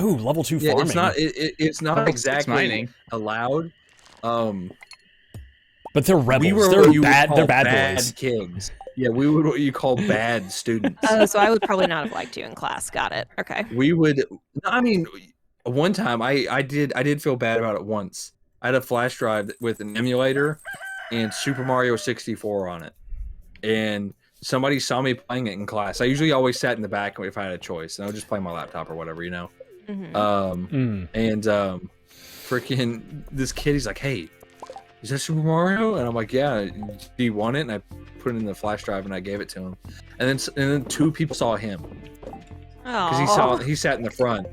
Ooh, level 2 Yeah, farming. it's not exactly allowed. But they're rebels. We were They're bad boys. kids. Yeah, we were what you call bad students. Oh, so I would probably not have liked you in class. Got it. Okay. We would. I mean, one time I did feel bad about it once. I had a flash drive with an emulator and Super Mario 64 on it, and somebody saw me playing it in class. I usually always sat in the back if I had a choice, and I would just play my laptop or whatever, you know. Freaking this kid, he's like, "Hey, is that Super Mario?" And I'm like, "Yeah, do you want it?" And I put it in the flash drive and I gave it to him. And then 2 people saw him because he sat in the front.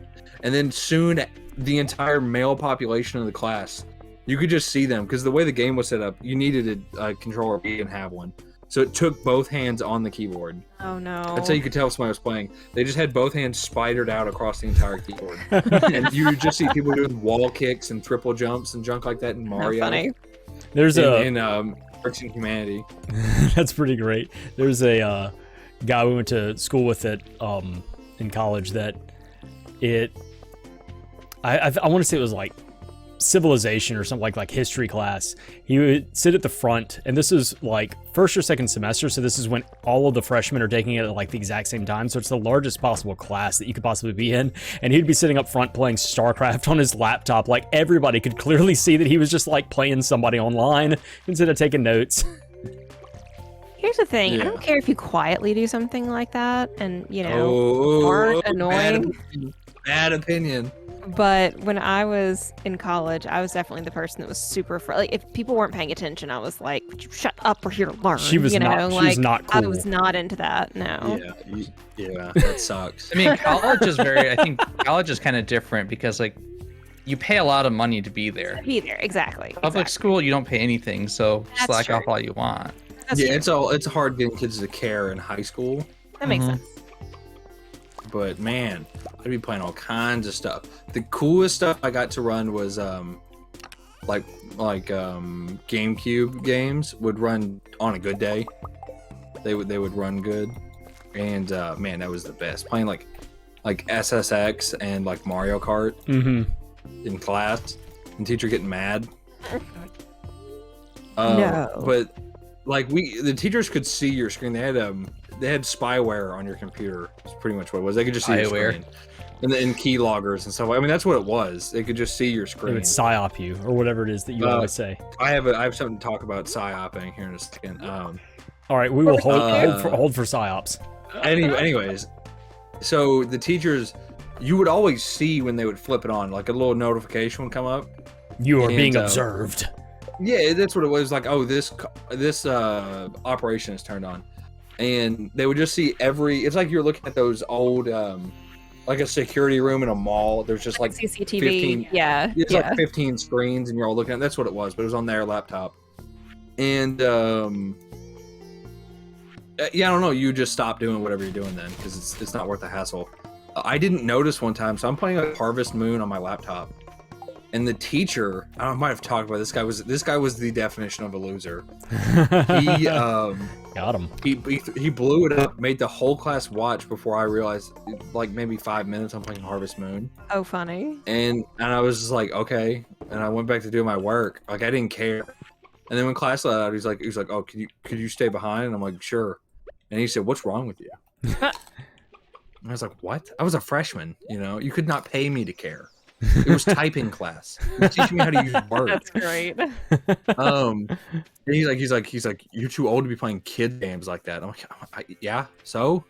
And then soon the entire male population of the class, you could just see them because the way the game was set up, you needed a controller but you didn't have one. So it took both hands on the keyboard. Oh no! That's how you could tell if somebody was playing. They just had both hands spidered out across the entire keyboard, and you would just see people doing wall kicks and triple jumps and junk like that in Mario. Funny. There's in Arts and Humanity. That's pretty great. There's a guy we went to school with in college that I want to say it was like civilization or something like history class. He would sit at the front, and this is like first or second semester, so this is when all of the freshmen are taking it at like the exact same time, so it's the largest possible class that you could possibly be in, and he'd be sitting up front playing StarCraft on his laptop. Like everybody could clearly see that he was just like playing somebody online instead of taking notes. Here's the thing. Yeah. I don't care if you quietly do something like that and, you know, aren't annoying. Bad opinion. But when I was in college, I was definitely the person that was super like if people weren't paying attention, I was like, "Would you shut up? We're here to learn." She was not cool. I was not into that. No. Yeah, that sucks. I mean, college is kind of different because like you pay a lot of money to be there. Exactly. Public school, you don't pay anything, so slack off all you want. That's true. It's hard getting kids to care in high school. That makes sense. But man, I'd be playing all kinds of stuff. The coolest stuff I got to run was GameCube games would run on a good day. They would run good, and man, that was the best. Playing like SSX and like Mario Kart in class, and teacher getting mad. No. But like the teachers could see your screen. They had spyware on your computer. That's pretty much what it was. They could just see your screen. And key loggers and stuff. I mean, that's what it was. They could just see your screen. They would psyop you, or whatever it is that you always say. I have something to talk about psyoping here in a second. All right, we will hold for psyops. Anyways, so the teachers, you would always see when they would flip it on, like a little notification would come up. You are being observed. Yeah, that's what it was. Like, oh, this operation is turned on. And they would just see it's like you're looking at those old, like a security room in a mall. There's just like CCTV. 15, it's like 15 screens and you're all looking at that's what it was, but it was on their laptop. And, I don't know. You just stop doing whatever you're doing then because it's not worth the hassle. I didn't notice one time. So I'm playing like Harvest Moon on my laptop. And the teacher, I might have talked about this guy was the definition of a loser. He got him. He blew it up, made the whole class watch before I realized, like maybe 5 minutes I'm playing Harvest Moon. Oh, funny. And I was just like, okay. And I went back to do my work. Like I didn't care. And then when class let out, he's like, oh, could you stay behind? And I'm like, sure. And he said, what's wrong with you? And I was like, what? I was a freshman. You could not pay me to care. It was typing class. He was teaching me how to use Word. That's great. And he's like, you're too old to be playing kid games like that. I'm like, yeah. So,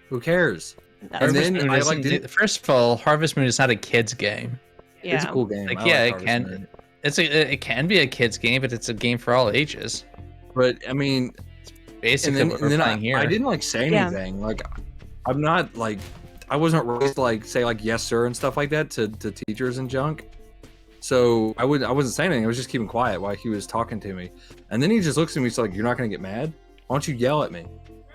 who cares? And then I first of all, Harvest Moon is not a kids game. Yeah. It's a cool game. Like, it can. Moon. It can be a kids game, but it's a game for all ages. But I mean, it's basically what we're playing here. I didn't say anything. Yeah. Like, I'm not like. I wasn't raised to say yes sir and stuff like that to teachers and junk. So I wasn't saying anything. I was just keeping quiet while he was talking to me. And then he just looks at me. He's like, "You're not gonna get mad? Why don't you yell at me?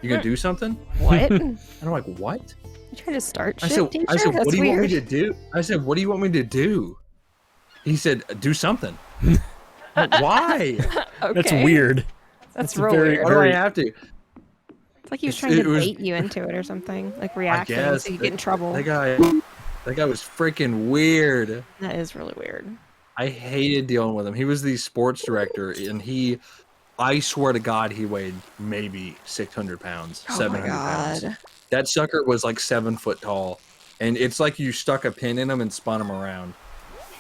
You gonna do something?" What? And I'm like, "What?" You trying to start shit, teacher? I said, That's "What do you weird. want me to do?" I said, "What do you want me to do?" He said, "Do something." Why? Okay. That's weird. That's real weird. Why do I have to? It's like he was trying to bait you into it or something, like reacting so you get in trouble. That guy, That guy was freaking weird. That is really weird. I hated dealing with him. He was the sports director, and I swear to God, he weighed maybe 600 pounds, Oh 700 my pounds. god. That sucker was like 7 foot tall, and it's like you stuck a pin in him and spun him around.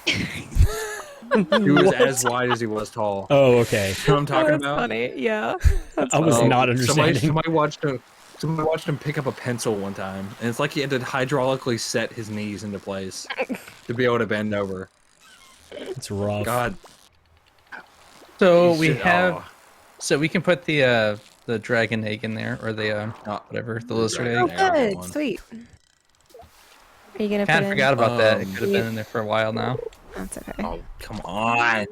He was as wide as he was tall. Oh, okay. You know what I'm talking That's about? funny. Yeah. I was Oh, not understanding. Somebody watched him pick up a pencil one time, and it's like he had to hydraulically set his knees into place to be able to bend over. It's rough. God. So You we should- have, oh. so we can put the dragon egg in there, or the whatever, the lizard dragon egg. Oh, egg. good. one. Sweet. Are you gonna Kind put of in? forgot about that. It could have you- been in there for a while now. That's okay. Oh, come on.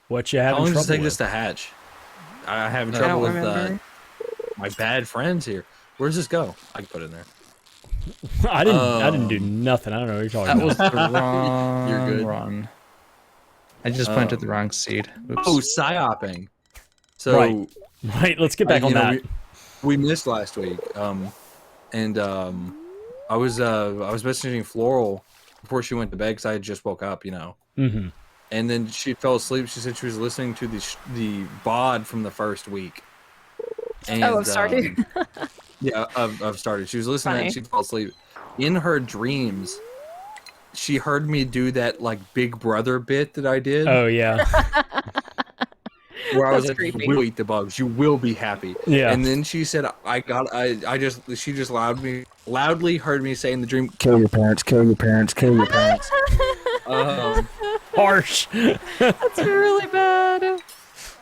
What you How having long does trouble it take this with? to hatch? I have I trouble don't with remember. my bad friends here. Where's this go? I can put it in there. I didn't do nothing. I don't know what you're talking That about. was the wrong You're good. run. I just planted the wrong seed. Oops. Oh, psyoping. So Right. Right, let's get back on that. We missed last week. And I was messaging Floral before she went to bed because I had just woke up, you know. Mm-hmm. And then she fell asleep. She said she was listening to the VOD from the first week. And, Oh, I've started. Yeah, I've started. She was listening Funny. and she fell asleep. In her dreams, she heard me do that like Big Brother bit that I did, Oh yeah. where I was That's like, creepy. "You will eat the bugs. You will be happy." Yeah. And then she said, she just loudly heard me say in the dream, "Kill your parents, kill your parents, kill your parents." Harsh. That's really bad.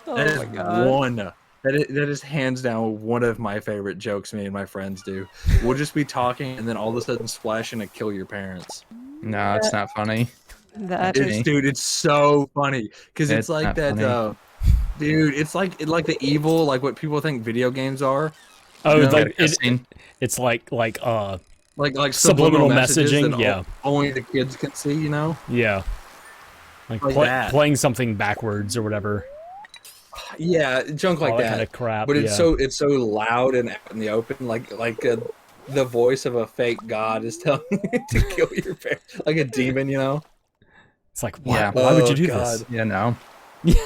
Oh That is my god. one. That is hands down one of my favorite jokes me and my friends do. We'll just be talking and then all of a sudden splash in a "kill your parents." No, it's not funny. That It's- is Dude, it's so funny because it's It's like not that. funny. Dude, it's like the evil, like what people think video games are. Oh, No. like Cutscene. it's like Like Subliminal messages messaging, that yeah. only the kids can see. You know. yeah. Like Like that. playing something backwards or whatever. Yeah, junk like all that that. kind of crap. But yeah. it's so loud and out in the open, like the voice of a fake god is telling you to kill your parents, like a demon, you know. It's like why, Yeah. why would you do God. Yeah, no. this?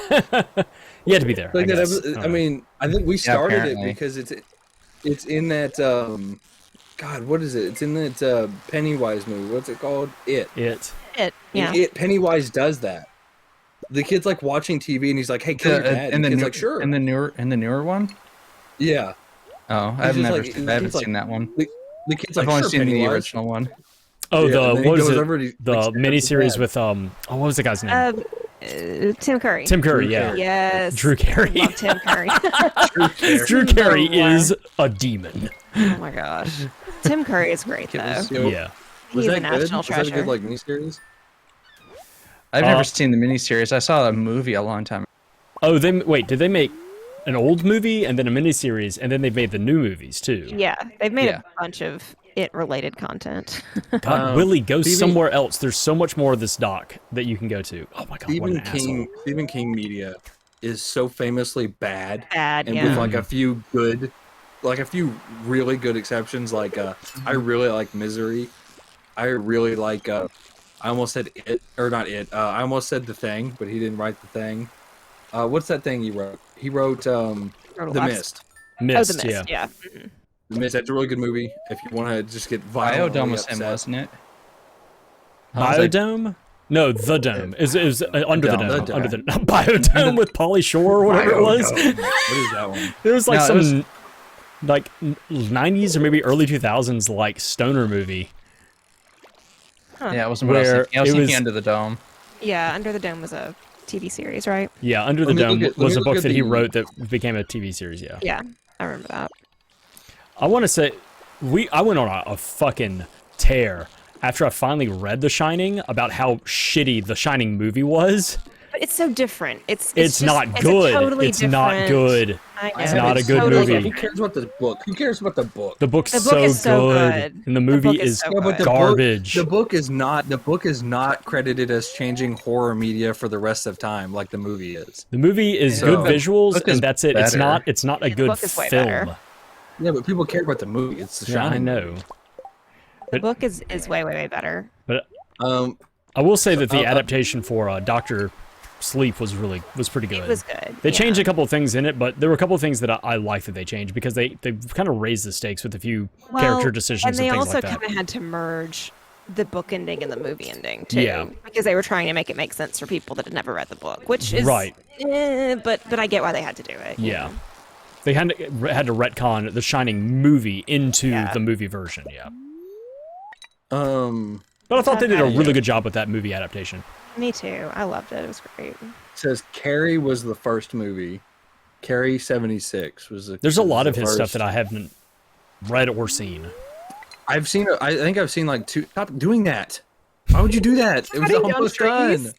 you had to be there. Like I, that. guess. I mean, I think we started it apparently. because it's in that God, what is it? It's in that Pennywise movie. What's it called? It. it. yeah. Pennywise does that. The kid's like watching TV and he's like, "Hey, kill your dad." And the the kid's new, like, "Sure." and the newer one. Yeah. Oh, He's just I haven't like- seen that one. The kid's I've like, only "Sure, seen the Pennywise." original one. Oh, Yeah, and then he what is goes it? over and he, The like, stabs his miniseries dad. with oh, what was the guy's name? Tim Curry. Tim Curry. Drew Yeah. Carey. Yes. Drew Carey. Love Tim Curry. Drew Carey Number one. is a demon. Oh my gosh. Tim Curry is great Kid though. was- Yeah. Was He's that a national good? Was that a treasure. good like miniseries? I've never seen the miniseries. I saw a movie a long time. Oh, did they make an old movie and then a miniseries and then they made the new movies too? Yeah, they've made Yeah. a bunch of it-related content. God, Willie, go Stephen- somewhere else. There's so much more of this doc that you can go to. Oh my god, what an asshole. Stephen King media is so famously bad, Bad, and yeah. with like a few really good exceptions. Like I really like Misery. I really like. I almost said It or not It. I almost said The Thing, but he didn't write The Thing. What's that thing he wrote? He wrote The Mist. Mist, Oh, the Mist, yeah. Mhm. The Mist. That's a really good movie. If you want to just get violently Biodome was him, upset. wasn't it? I was like, Biodome? No, The Dome. Is Under the Dome. Dome. The Under the Biodome with Pauly Shore or whatever it was. Biodome. What is that one? It was like No, it some like 90s or maybe early 2000s like stoner movie. Yeah, it wasn't what I was Where thinking. I was it thinking was- Under the Dome. Yeah, Under the Dome was a TV series, right? Yeah, Under the Let me Dome look at- let was me a look book at that he the- wrote that became a TV series, yeah. Yeah, I remember that. I want to say I went on a fucking tear after I finally read The Shining about how shitty The Shining movie was. But it's so different. It's It's just- not it's a good. totally It's not different- good. I know, It's not a good totally movie. Who different. cares about the book? Who cares about the book? The book's The book so, is so good, good. and the The movie book is is so Yeah, but good. garbage. The book is not credited as changing horror media for the rest of time like the movie is. The movie is So- good visuals, book is and that's it. It's better. not a The good book is way film. better. Yeah, but people care about the movie. It's the Yeah, I Shining. know. The book is way, way, way better. But Um, I will say that the uh, adaptation for Doctor Sleep was pretty good. It was good. They yeah. changed a couple of things in it, but there were a couple of things that I like that they changed because they kind of raised the stakes with a few character decisions and they things also like that. kind of had to merge the book ending and the movie ending too. Yeah. Because they were trying to make it make sense for people that had never read the book, which is Right. But I get why they had to do it. you Yeah. know? They had to retcon the Shining movie into Yeah. the movie version, yeah. um, But I thought they did a Yeah. really good job with that movie adaptation. Me too. I loved it. It was great. says Carrie was the first movie. Carrie 76 was the. There's a lot the of his stuff first. that I haven't read or seen. I've seen. I think I've seen like 2. Stop doing that. Why would you do that? It was Cutting down almost trees? done.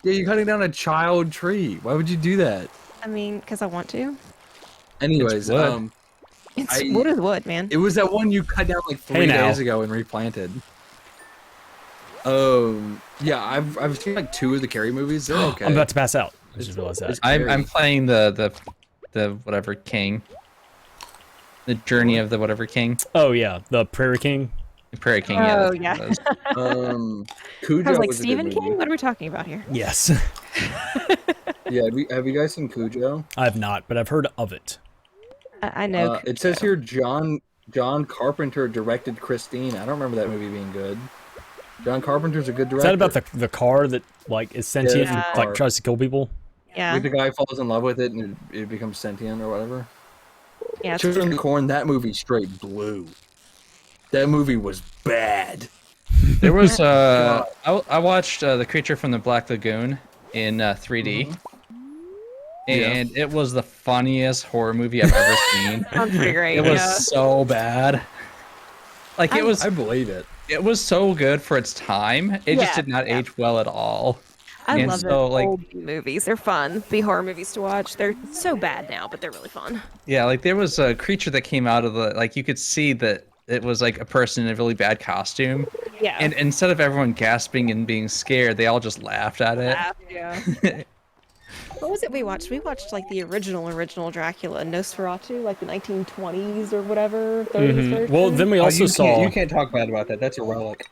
Yeah, you're cutting down a child tree. Why would you do that? I mean, because I want to. Anyways, wood. It's I- wood is wood, man. it was that one you cut down like 3 Hey, now. days ago and replanted. Yeah, I've seen like 2 of the Carrie movies. They're okay. I'm about to pass out. I just realized that. It's- I'm playing the whatever king. The journey of the whatever king. Oh yeah, the Prairie King. The Prairie King. Oh, that's yeah. what it was. Cujo I was like, was a good Stephen movie. King? What are we talking about here? Yes. Yeah, have you guys seen Cujo? I have not, but I've heard of it. I know. It says here John Carpenter directed Christine. I don't remember that movie being good. John Carpenter's a good Is director. that about the car that like is sentient Yeah. and like tries to kill people? Yeah. Like the guy falls in love with it and it becomes sentient or whatever? Yeah. it's- Children of the Corn, that movie straight blew. That movie was bad. There was I watched The Creature from the Black Lagoon in 3D. And it was the funniest horror movie I've ever seen. Sounds pretty great. It was yeah. so bad. Like it was I believe it. so good for its time. It just Yeah, did not yeah. age well at all. I and love so, those like- old movies. They're fun. The horror movies to watch. They're so bad now, but they're really fun. Yeah, like there was a creature that came out of the like you could see that it was like a person in a really bad costume. Yeah. And instead of everyone gasping and being scared, they all just laughed at it. Yeah. What was it we watched? We watched like the original Dracula, Nosferatu, like the 1920s or whatever. 30s version. Well, then we also saw You can't talk bad about that. That's a relic.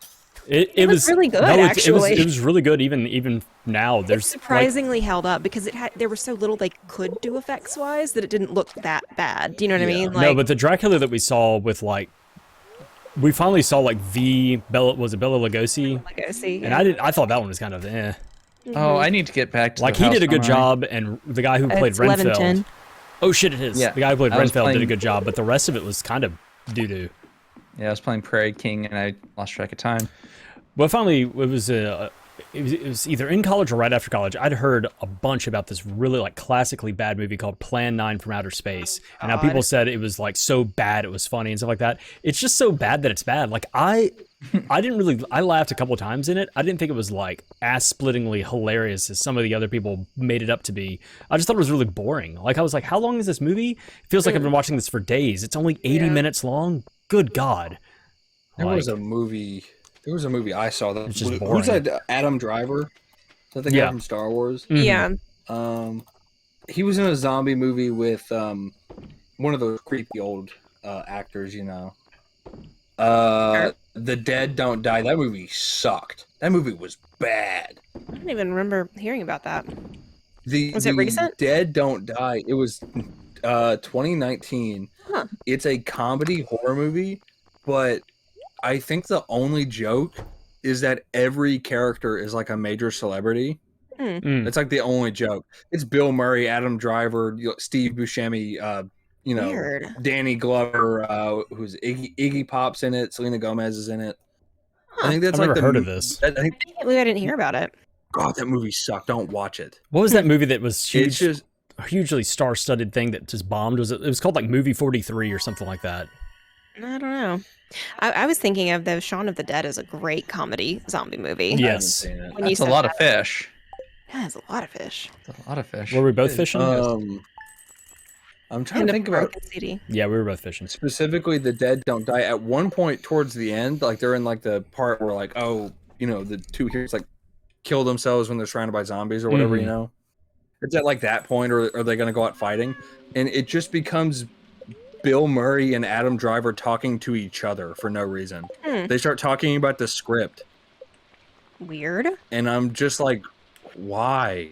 it was really good, no, it was actually. it was really good even now. It There's like, surprisingly held up because there was so little they could do effects wise that it didn't look that bad. Do you know what I mean? Like, no, but the Dracula that we saw with like we finally saw like Bela Lugosi, like I see. and I thought that one was kind of eh. Oh, I need to get back to Like the he did a house, good don't I? job, and the guy who played It's 11:10. Renfeld. Oh shit, it is. Yeah, The guy who played I was Renfeld did a playing- good job, but the rest of it was kind of doo doo. Yeah, I was playing Prairie King and I lost track of time. Well, finally, it was either in college or right after college. I'd heard a bunch about this really like classically bad movie called Plan 9 from Outer Space, and how people said it was like so bad it was funny and stuff like that. It's just so bad that it's bad. Like I laughed a couple times in it. I didn't think it was like ass-splittingly hilarious as some of the other people made it up to be. I just thought it was really boring. Like I was like, how long is this movie? It feels like I've been watching this for days. It's only 80 minutes long. Good God. There Like- was a movie. There was a movie I saw that. It's just Who's boring. that? Adam Driver. Is that the guy Yeah. from Star Wars? Mhm. Yeah. He was in a zombie movie with one of those creepy old actors, you know. The Dead Don't Die. That movie sucked. That movie was bad. I don't even remember hearing about that. Was it recent? Dead Don't Die. It was 2019. Huh. It's a comedy horror movie, but I think the only joke is that every character is like a major celebrity. Mm. It's like the only joke. It's Bill Murray, Adam Driver, Steve Buscemi, Weird. Danny Glover, who's Iggy Pop's in it. Selena Gomez is in it. I think that's I've like never heard of this. I think, I can't believe I didn't hear about it. God, that movie sucked. Don't watch it. What was that movie that was It's huge, just a hugely star-studded thing that just bombed? It was called like Movie 43 or something like that. I don't know. I was thinking of the Shaun of the Dead as a great comedy zombie movie. I haven't Yes. seen it. When you That's a said lot of that, fish. Yeah, it's a lot of fish. That's a lot of fish. Were we both fishing? I'm trying And to a think about broken CD. Yeah, we were both fishing. specifically The Dead Don't Die. At one point towards the end, like they're in like the part where like, oh, you know, the two heroes like kill themselves when they're surrounded by zombies or whatever, you know. It's at like that point, or are they going to go out fighting? And it just becomes Bill Murray and Adam Driver talking to each other for no reason. They start talking about the script, Weird. and I'm just like, why?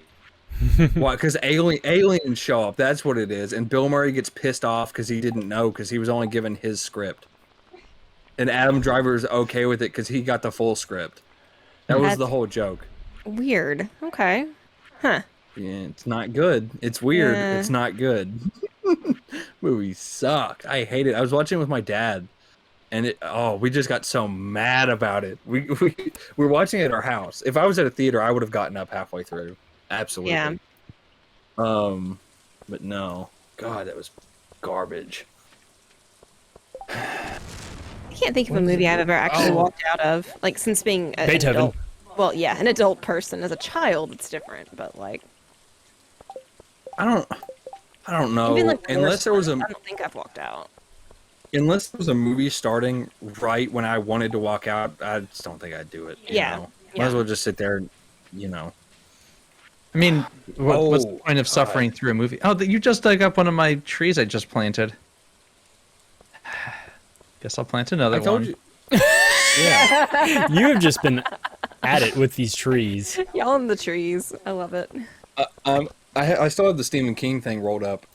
Why? Because aliens show up. That's what it is. And Bill Murray gets pissed off because he didn't know because he was only given his script. And Adam Driver is okay with it because he got the full script. That was the whole joke. Weird. Okay. Huh. Yeah, it's not good. It's weird. Yeah. It's not good. Movies suck. I hate it. I was watching it with my dad, and we just got so mad about it. We were watching it at our house. If I was at a theater, I would have gotten up halfway through. Absolutely. Yeah. But no. God, that was garbage. I can't think of a movie I've ever actually walked out of, like since being an Beethoven. adult. Well, yeah, an adult person. As a child, it's different, but like. I don't know. Even, like, the Unless worst there was ones, I don't think I've walked out. unless there was a movie starting right when I wanted to walk out, I just don't think I'd do it. You know? Might as well just sit there and, I mean, what's the point of suffering through a movie? Oh, you just dug up one of my trees I just planted. Guess I'll plant another I told one. you. Yeah. You have just been at it with these trees. Y'all in the trees. I love it. I still have the Stephen King thing rolled up.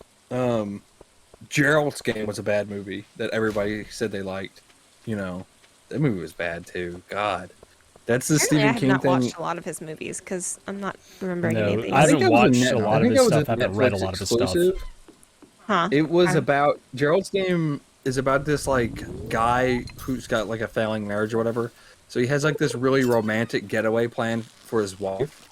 Gerald's Game was a bad movie that everybody said they liked. That movie was bad too. God, that's the Apparently, I Stephen have King not thing. watched a lot of his movies because I'm not remembering No, anything. I haven't think that was watched Net- a I lot of think his that was stuff. I haven't read a Netflix lot of his stuff. exclusive. Huh? It was Okay. about Gerald's Game is about this like guy who's got like a failing marriage or whatever. So he has like this really romantic getaway plan for his wife,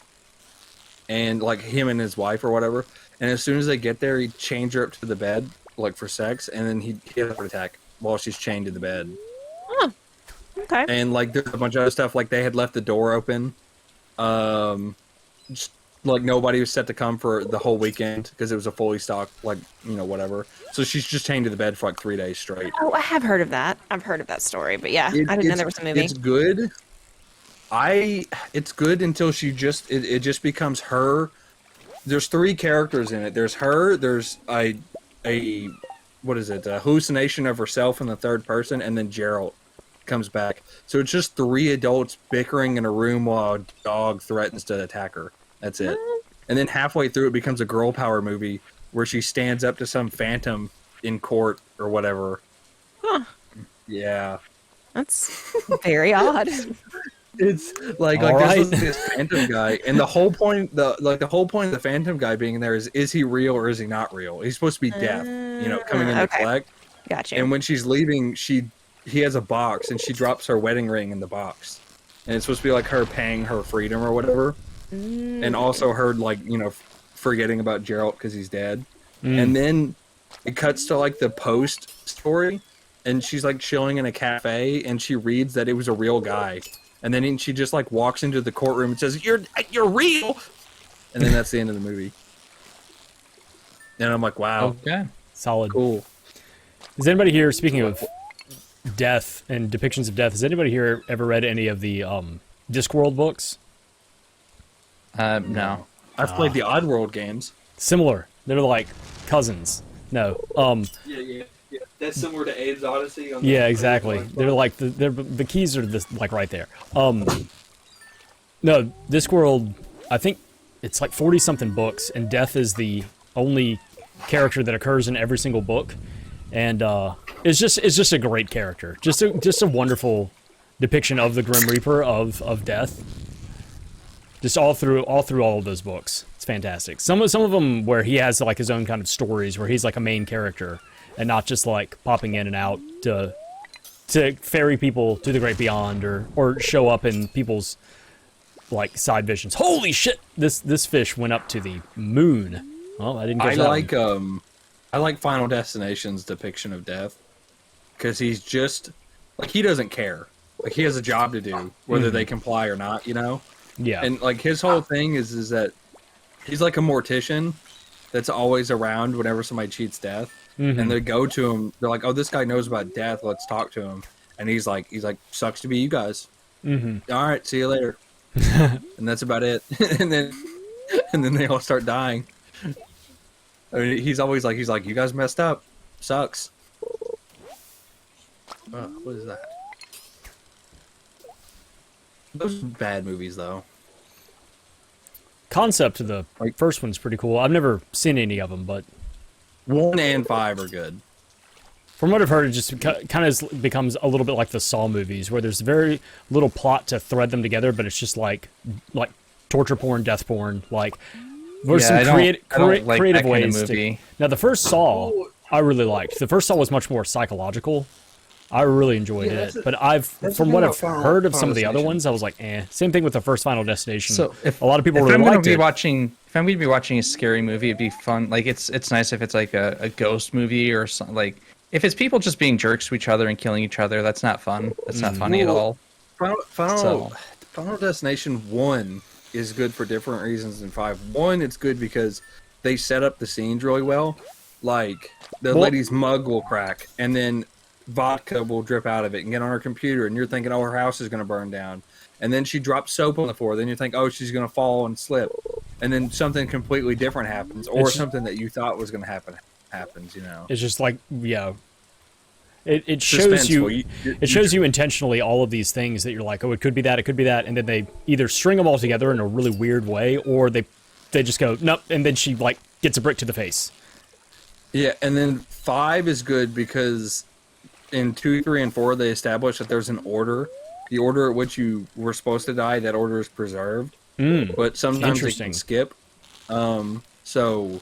and like him and his wife or whatever. And as soon as they get there, he chains her up to the bed like for sex, and then he has a heart attack while she's chained to the bed. Okay. And like there's a bunch of other stuff like they had left the door open, just like nobody was set to come for the whole weekend because it was a fully stocked like whatever. So she's just chained to the bed for like 3 days straight. Oh, I have heard of that. I've heard of that story, but yeah, I didn't know there was a movie. It's good. It's good until it just becomes her. There's 3 characters in it. There's her. There's a what is it? A hallucination of herself in the third person, and then Gerald comes back. So it's just 3 adults bickering in a room while a dog threatens to attack her. That's it. And then halfway through, it becomes a girl power movie where she stands up to some phantom in court or whatever. Huh. Yeah. That's very odd. It's like All this right. was this phantom guy, and the whole point of the phantom guy being there is he real or is he not real? He's supposed to be deaf, coming in to Okay. collect. Gotcha. And when she's leaving, he has a box, and she drops her wedding ring in the box, and it's supposed to be like her paying her freedom or whatever, and also her like forgetting about Gerald because he's dead. And then it cuts to like the post story, and she's like chilling in a cafe, and she reads that it was a real guy. And then she just like walks into the courtroom and says, "You're real," and then that's the end of the movie. And I'm like, "Wow, Okay. Solid. cool." Has anybody here, speaking of death and depictions of death, has anybody here ever read any of the Discworld books? No. I've played the Oddworld games. Similar. They're like cousins. No. Yeah. That's similar to Abe's Odyssey. Yeah, exactly. They're like the keys are this like right there. No, Discworld. I think it's like 40 something books, and death is the only character that occurs in every single book, and it's just a great character. Just a wonderful depiction of the Grim Reaper of death. Just all through all of those books. It's fantastic. Some of them where he has like his own kind of stories where he's like a main character and not just like popping in and out to ferry people to the great beyond or show up in people's like side visions. Holy shit! This fish went up to the moon. Oh, I didn't get that. I like Final Destination's depiction of death because he's just like he doesn't care. Like he has a job to do, whether they comply or not. Yeah. And like his whole thing is that he's like a mortician that's always around whenever somebody cheats death. And they go to him. They're like, "Oh, this guy knows about death. Let's talk to him." And he's like, "Sucks to be you guys. All right, see you later." And that's about it. and then they all start dying. I mean, he's like, "You guys messed up. Sucks." What is that? Those are bad movies, though. Concept of the Like- first one's pretty cool. I've never seen any of them, but 1 and 5 are good. from what I've heard, it just kind of becomes a little bit like the Saw movies, where there's very little plot to thread them together, but it's just like torture porn, death porn. Like there's some I don't like creative that kind of ways movie. Now the first Saw, I really liked. The first Saw was much more psychological. I really enjoyed Yeah, it, that's but the from thing what about I've heard of Final some of the other Destination. ones, I was like, eh. Same thing with the first Final Destination. So a lot of people if really I'm gonna liked be it. if I'm going to be watching a scary movie, it'd be fun. Like it's nice if it's like a ghost movie or something. Like if it's people just being jerks to each other and killing each other, that's not fun. That's not funny at all. So- Final Destination 1 is good for different reasons than 5. 1, it's good because they set up the scenes really well. Like, the Well- lady's mug will crack, and then vodka will drip out of it and get on her computer, and you're thinking, oh, her house is going to burn down. And then she drops soap on the floor. Then you think, oh, she's going to fall and slip. And then something completely different happens, or It's- something that you thought was going to happen happens, It's just like, yeah. It shows you Suspenseful. it shows you intentionally all of these things that you're like, oh, it could be that, and then they either string them all together in a really weird way, or they just go nope, and then she like gets a brick to the face. Yeah, and then 5 is good because in 2, 3, and 4 they establish that there's an order. The order at which you were supposed to die, that order is preserved. But sometimes it Interesting. can skip. So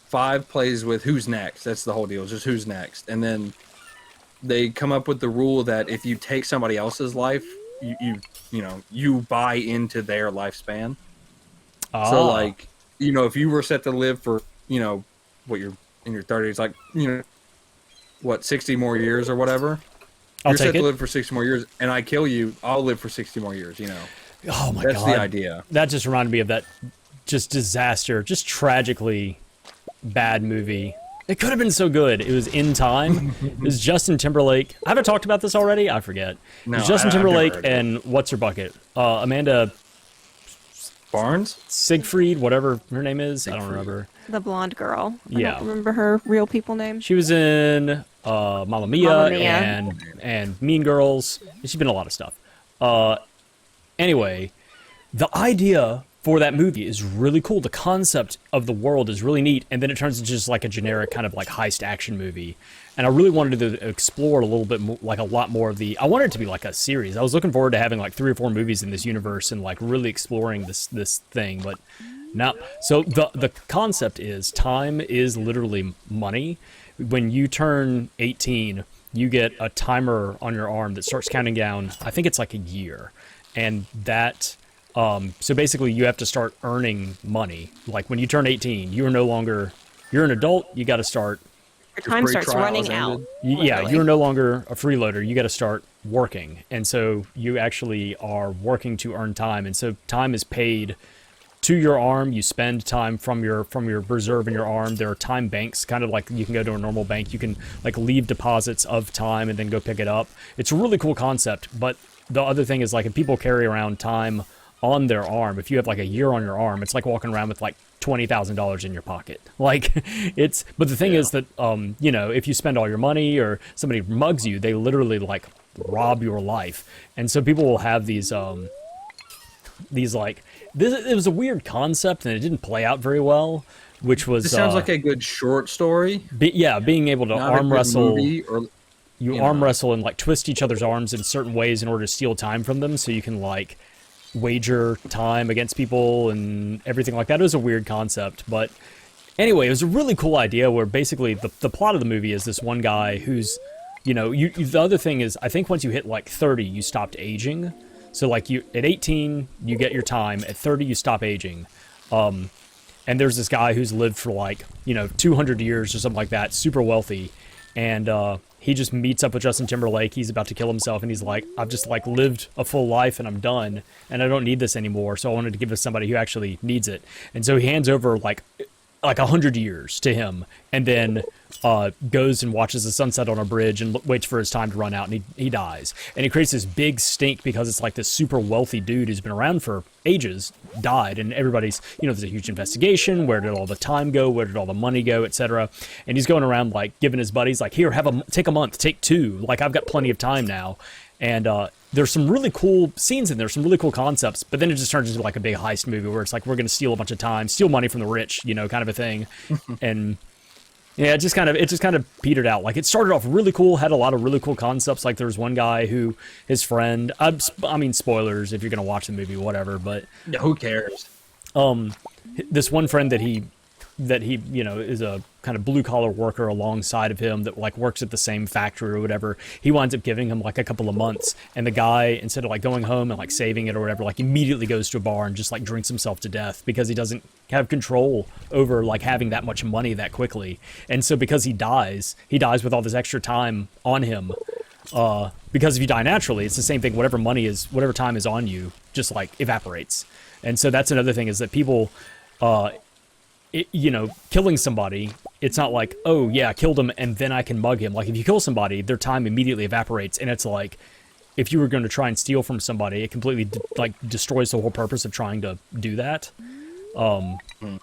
5 plays with who's next. That's the whole deal. It's just who's next. And then they come up with the rule that if you take somebody else's life, you buy into their lifespan. So like, if you were set to live for, what you're in your 30s, like, 60 more years or whatever. I'll You're set take to it. live for 60 more years, and I kill you, I'll live for 60 more years, Oh my That's god, the idea. that just reminded me of that just disaster, just tragically bad movie. It could have been so good. It was In Time. It was Justin Timberlake. I haven't talked about this already. I forget. It No, was Justin I've never Timberlake heard of it. and what's her bucket? Amanda Barnes? Siegfried, whatever her name is. I don't Siegfried. remember. The blonde girl. I Yeah. don't remember her real people name. She was in Mamma Mia, Mamma Mia. and Mean Girls. She's been in a lot of stuff. Anyway, the idea for that movie is really cool. The concept of the world is really neat, and then it turns into just like a generic kind of like heist action movie. And I really wanted to explore a little bit more, like a lot more of the. I wanted it to be like a series. I was looking forward to having like 3 or 4 movies in this universe and like really exploring this thing, but. No. So the concept is time is literally money. When you turn 18, you get a timer on your arm that starts counting down. I think it's like a year. And that so basically you have to start earning money. Like when you turn 18, you're an adult, you got to start Your time free starts trial running is out. ended. yeah, literally. you're no longer a freeloader. You got to start working. And so you actually are working to earn time. And so time is paid to your arm. You spend time from your reserve in your arm. There are time banks, kind of like you can go to a normal bank. You can like leave deposits of time and then go pick it up. It's a really cool concept. But the other thing is like if people carry around time on their arm, if you have like a year on your arm, it's like walking around with like $20,000 in your pocket. Like it's, but the thing is that, if you spend all your money or somebody mugs you, they literally like rob your life. And so people will have these like, it was a weird concept and it didn't play out very well, which was, This sounds like a good short story. being able to Not a arm good wrestle. movie or, You arm wrestle and like twist each other's arms in certain ways in order to steal time from them, so you can like wager time against people and everything like that. It was a weird concept, but anyway, it was a really cool idea where basically the plot of the movie is this one guy who's, the other thing is I think once you hit like 30, you stopped aging. So like you at 18, you get your time. At 30, you stop aging. And there's this guy who's lived for like, 200 years or something like that, super wealthy. And he just meets up with Justin Timberlake. He's about to kill himself, and he's like, I've just like lived a full life and I'm done, and I don't need this anymore. So I wanted to give this to somebody who actually needs it. And so he hands over like like 100 years to him, and then goes and watches the sunset on a bridge and waits for his time to run out, and he dies. And he creates this big stink because it's like this super wealthy dude who's been around for ages died, and everybody's, there's a huge investigation. Where did all the time go? Where did all the money go, etc.? And he's going around like giving his buddies like, here, take a month, take 2. Like, I've got plenty of time now. And there's some really cool scenes in there, some really cool concepts, but then it just turns into like a big heist movie where it's like, we're going to steal a bunch of time, steal money from the rich, kind of a thing. And yeah, it just kind of petered out. Like, it started off really cool, had a lot of really cool concepts. Like, there was one guy who, his friend, I mean, spoilers if you're going to watch the movie, whatever, but Yeah, who cares? this one friend that he is a kind of blue collar worker alongside of him that like works at the same factory or whatever, he winds up giving him like a couple of months, and the guy, instead of like going home and like saving it or whatever, like immediately goes to a bar and just like drinks himself to death because he doesn't have control over like having that much money that quickly. And so because he dies with all this extra time on him, because if you die naturally, it's the same thing. Whatever time is on you just like evaporates. And so that's another thing, is that people killing somebody, it's not like, oh yeah, I killed him and then I can mug him. Like, if you kill somebody, their time immediately evaporates, and it's like, if you were going to try and steal from somebody, it completely destroys the whole purpose of trying to do that. It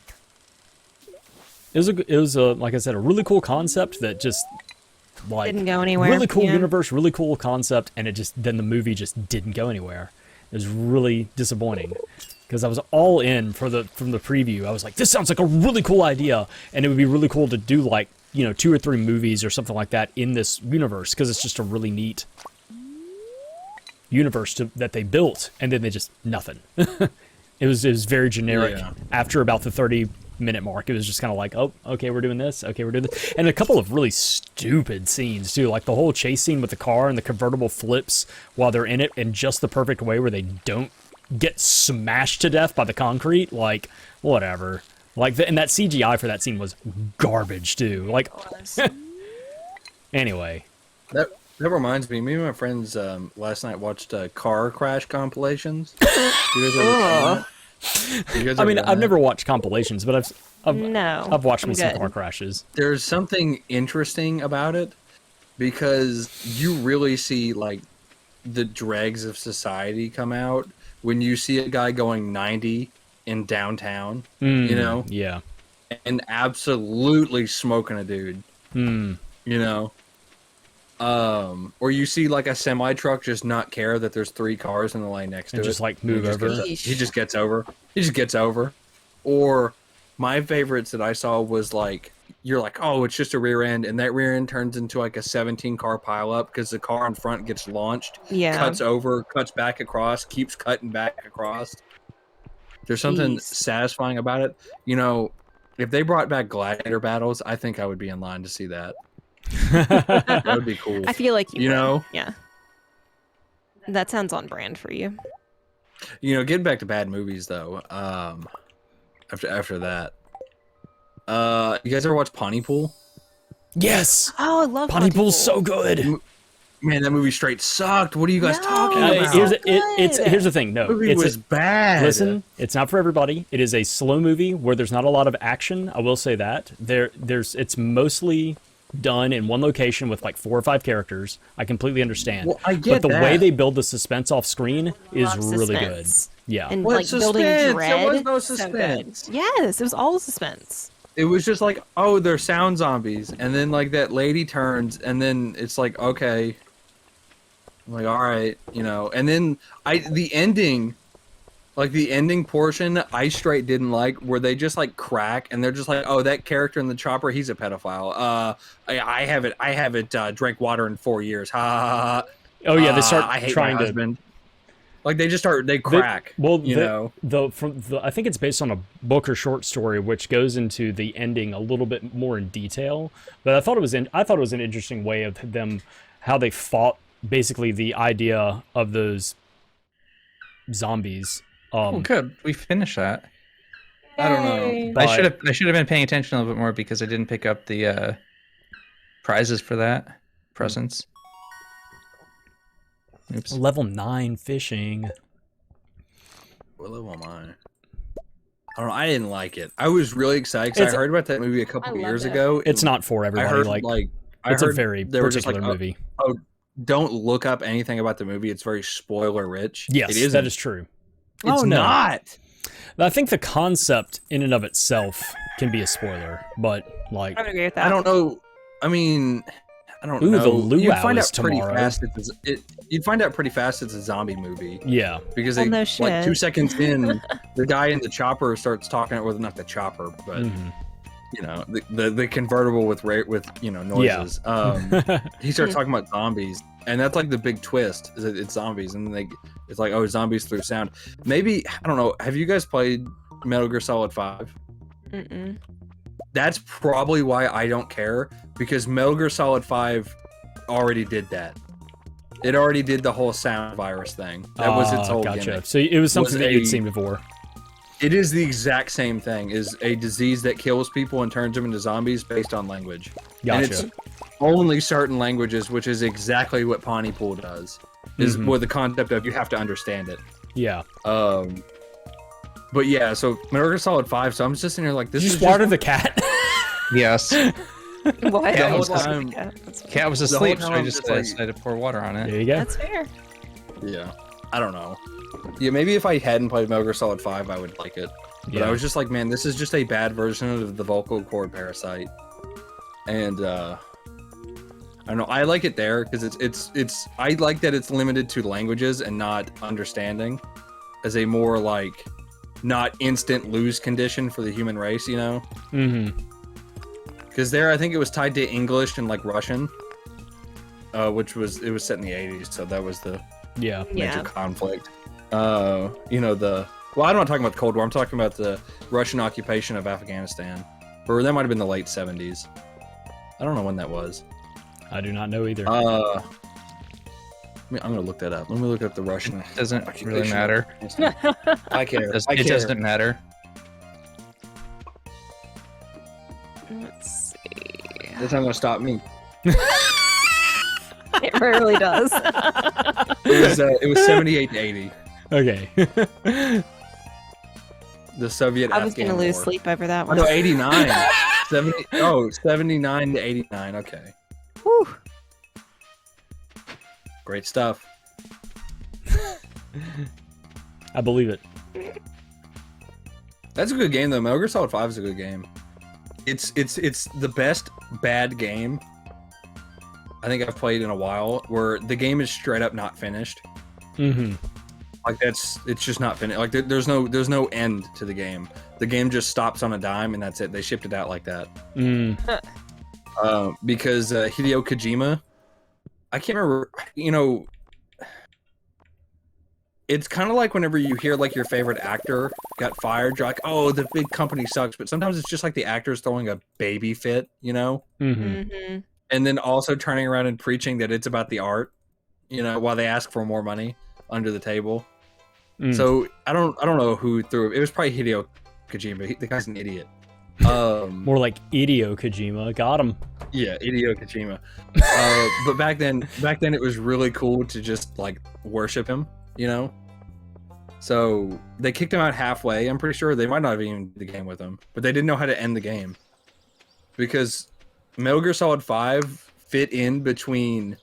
was like I said, a really cool concept that just like Didn't go anywhere. Really cool Yeah. universe, really cool concept, and then the movie just didn't go anywhere. It was really disappointing. Because I was all in from the preview. I was like, this sounds like a really cool idea, and it would be really cool to do like 2 or 3 movies or something like that in this universe, because it's just a really neat universe that they built, and then they just nothing. It was very generic. Yeah. After about the 30-minute mark, it was just kind of like, oh, okay, we're doing this. Okay, we're doing this, and a couple of really stupid scenes too, like the whole chase scene with the car and the convertible flips while they're in it in just the perfect way where they don't get smashed to death by the concrete. Like, whatever. Like, and that CGI for that scene was garbage too. Like, anyway. That reminds me. Me and my friends last night watched car crash compilations. You guys ever done that? You guys I mean, ever done I've that? never watched compilations, but No. I've watched I'm me some good. car crashes. There's something interesting about it, because you really see like the dregs of society come out when you see a guy going 90 in downtown, Yeah. and absolutely smoking a dude, or you see like a semi truck just not care that there's 3 cars in the lane next to And it. just like move over. Yeesh. He just gets over. He just gets over. Or my favorites that I saw was like, you're like, oh, it's just a rear end, and that rear end turns into like a 17 car pileup because the car in front gets launched, Yeah. cuts over, cuts back across, keeps cutting back across. There's something Jeez. satisfying about it. If they brought back gladiator battles, I think I would be in line to see that. That would be cool. I feel like you would. know? Yeah. That sounds on brand for you. Getting back to bad movies though. After that, you guys ever watch Pontypool? Yes! Oh, I love Pontypool's so good! Man, that movie straight sucked. What are you guys No. talking It's about? Here's the thing. No, The movie was bad. Listen, it's not for everybody. It is a slow movie where there's not a lot of action. I will say that. It's mostly done in one location with like 4 or 5 characters. I completely understand. Well, I get but the way that. they build the suspense off screen is Love really suspense. good. Yeah. And What like building suspense? dread. There was no So good. suspense. Yes, it was all suspense. It was just like, oh, they're sound zombies, and then like that lady turns, and then it's like, okay, I'm like, all right, and then the ending portion, I straight didn't like, where they just like crack, and they're just like, oh, that character in the chopper, he's a pedophile. I haven't drank water in 4 years. Ha ha ha. Oh yeah, they start I hate trying my to. husband. Like they crack. I think it's based on a book or short story, which goes into the ending a little bit more in detail. But I thought it was an interesting way of them, how they fought basically the idea of those zombies. Oh, good. We finished that. I don't know. But- I should have been paying attention a little bit more because I didn't pick up the prizes for that. Presents. Oops. Level 9 fishing. What level am I? I don't know. I didn't like it. I was really excited because I heard about that movie a couple I years loved it. ago. It's and not for I everybody. heard Like I it's a heard very they were just particular like, movie. Oh, don't look up anything about the movie. It's very spoiler rich. Yes, it isn't. that is true. It's Oh, no. not. I think the concept in and of itself can be a spoiler, but like I would agree with that. I don't know. I mean, I don't Ooh, know. the luau You'd find is out pretty tomorrow. fast. You'd find out pretty fast it's a zombie movie yeah. because Well, they no like shit. 2 seconds in, the guy in the chopper starts talking, or not the chopper, but Mhm. you know the convertible with noises. He starts talking about zombies, and that's like the big twist is that it's zombies, and then it's like, oh, zombies through sound. Maybe, I don't know. Have you guys played Metal Gear Solid 5? Mm-mm. That's probably why I don't care, because Metal Gear Solid 5 already did that. It already did the whole sound virus thing. That was its whole gotcha. gimmick. So it was something that you'd a- seen before. It is the exact same thing. Is a disease that kills people and turns them into zombies based on language. And it's Gotcha. only certain languages, which is exactly what Pontypool does. Is Mhm. with the concept of you have to understand it. Yeah. But yeah, so Metal Gear Solid 5. So I'm just sitting here like, this Did you is just water the cat? Yes. What? Yeah, I was was time- That's fair. Cat was whole asleep, so time I I'm just just like- decided to pour water on it. There you go. That's fair. Yeah, I don't know. Yeah, maybe if I hadn't played Metal Gear Solid 5, I would like it. But Yeah. I was just like, man, this is just a bad version of the vocal cord parasite. And I don't know. I like it there because it's. I like that it's limited to languages and not understanding, as a more like not instant lose condition for the human race. You know, Mm-hmm. because there I think it was tied to English and like Russian, which was set in the 80s, so that was the Yeah. major Yeah. conflict. Well, I'm not talking about the Cold War. I'm talking about the Russian occupation of Afghanistan, or that might have been the late 70s. I don't know when that was. I do not know either. I'm gonna look that up. Let me look up the Russian. Doesn't really occupation matter. of Afghanistan. I care. I It care. doesn't matter. Let's see. That's not gonna stop me. It rarely does. It was 78 to 80. Okay. The Soviet. I was Afghan gonna lose War. sleep over that Oh, one. no, 89. 79 to 89. Okay, Whew. great stuff. I believe it. That's a good game though. Metal Gear Solid 5 is a good game. It's the best bad game I think I've played in a while, where the game is straight up not finished. Mm-hmm. Like it's just not finished. Like there's no end to the game. The game just stops on a dime and that's it. They shipped it out like that. Mm. Because Hideo Kojima, I can't remember. You know, it's kind of like whenever you hear like your favorite actor got fired, you're like, oh, the big company sucks. But sometimes it's just like the actor's throwing a baby fit, you know? Mm-hmm. Mm-hmm. And then also turning around and preaching that it's about the art, you know, while they ask for more money under the table. Mm. So I don't know who threw it. It was probably Hideo Kojima. The guy's an idiot. More like Hideo Kojima. Got him. Yeah, Hideo Kojima. But back then it was really cool to just like worship him, you know. So they kicked him out halfway. I'm pretty sure they might not have even did the game with him, but they didn't know how to end the game because Metal Gear Solid 5 fit in between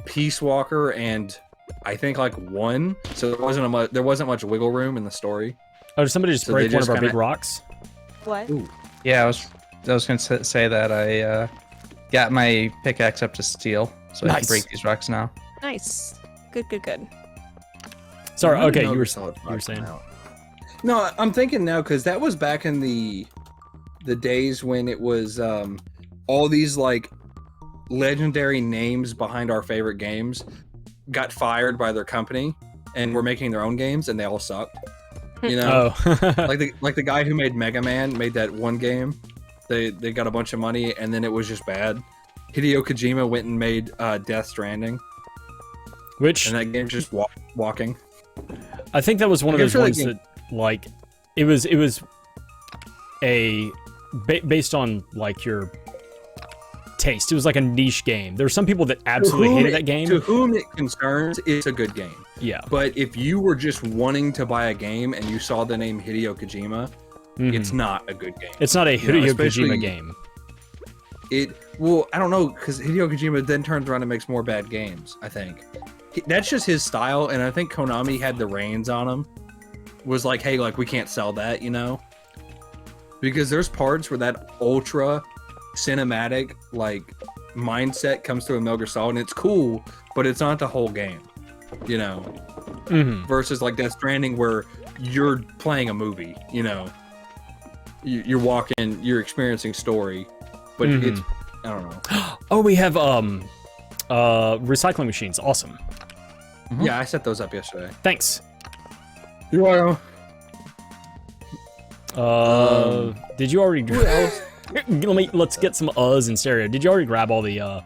Peace Walker and I think like 1, so there wasn't much wiggle room in the story. Oh, did somebody just So break they one just of our big kinda- rocks? What? Ooh. Yeah, I was going to say that I got my pickaxe up to steel, so I Nice. can break these rocks now. Nice. Good. Sorry. When did Okay, Metal you Gear were Solid 5 saying. come out? No, I'm thinking now because that was back in the days when it was all these like legendary names behind our favorite games got fired by their company and were making their own games and they all sucked. You know, Oh. like the guy who made Mega Man made that one game. They got a bunch of money and then it was just bad. Hideo Kojima went and made Death Stranding, Which and that game's just walking. I think that was one of I those feel like ones that, like, it was a based on like your taste. It was like a niche game. There were some people that absolutely hated that game. To whom it concerns, it's a good game. Yeah. But if you were just wanting to buy a game and you saw the name Hideo Kojima, it's not a good game. It's not a Hideo especially- Kojima game. Well, I don't know, because Hideo Kojima then turns around and makes more bad games, I think. That's just his style, and I think Konami had the reins on him. Was like, hey, like, we can't sell that, you know? Because there's parts where that ultra cinematic, like, mindset comes through a Metal Gear Solid, and it's cool, but it's not the whole game, you know? Versus, like, Death Stranding, where you're playing a movie, you know? You're walking, you're experiencing story, but it's, I don't know. Oh, we have recycling machines. Awesome. Yeah, I set those up yesterday. Thanks. You're welcome. Did you already? Let's get some in stereo. Did you already grab all the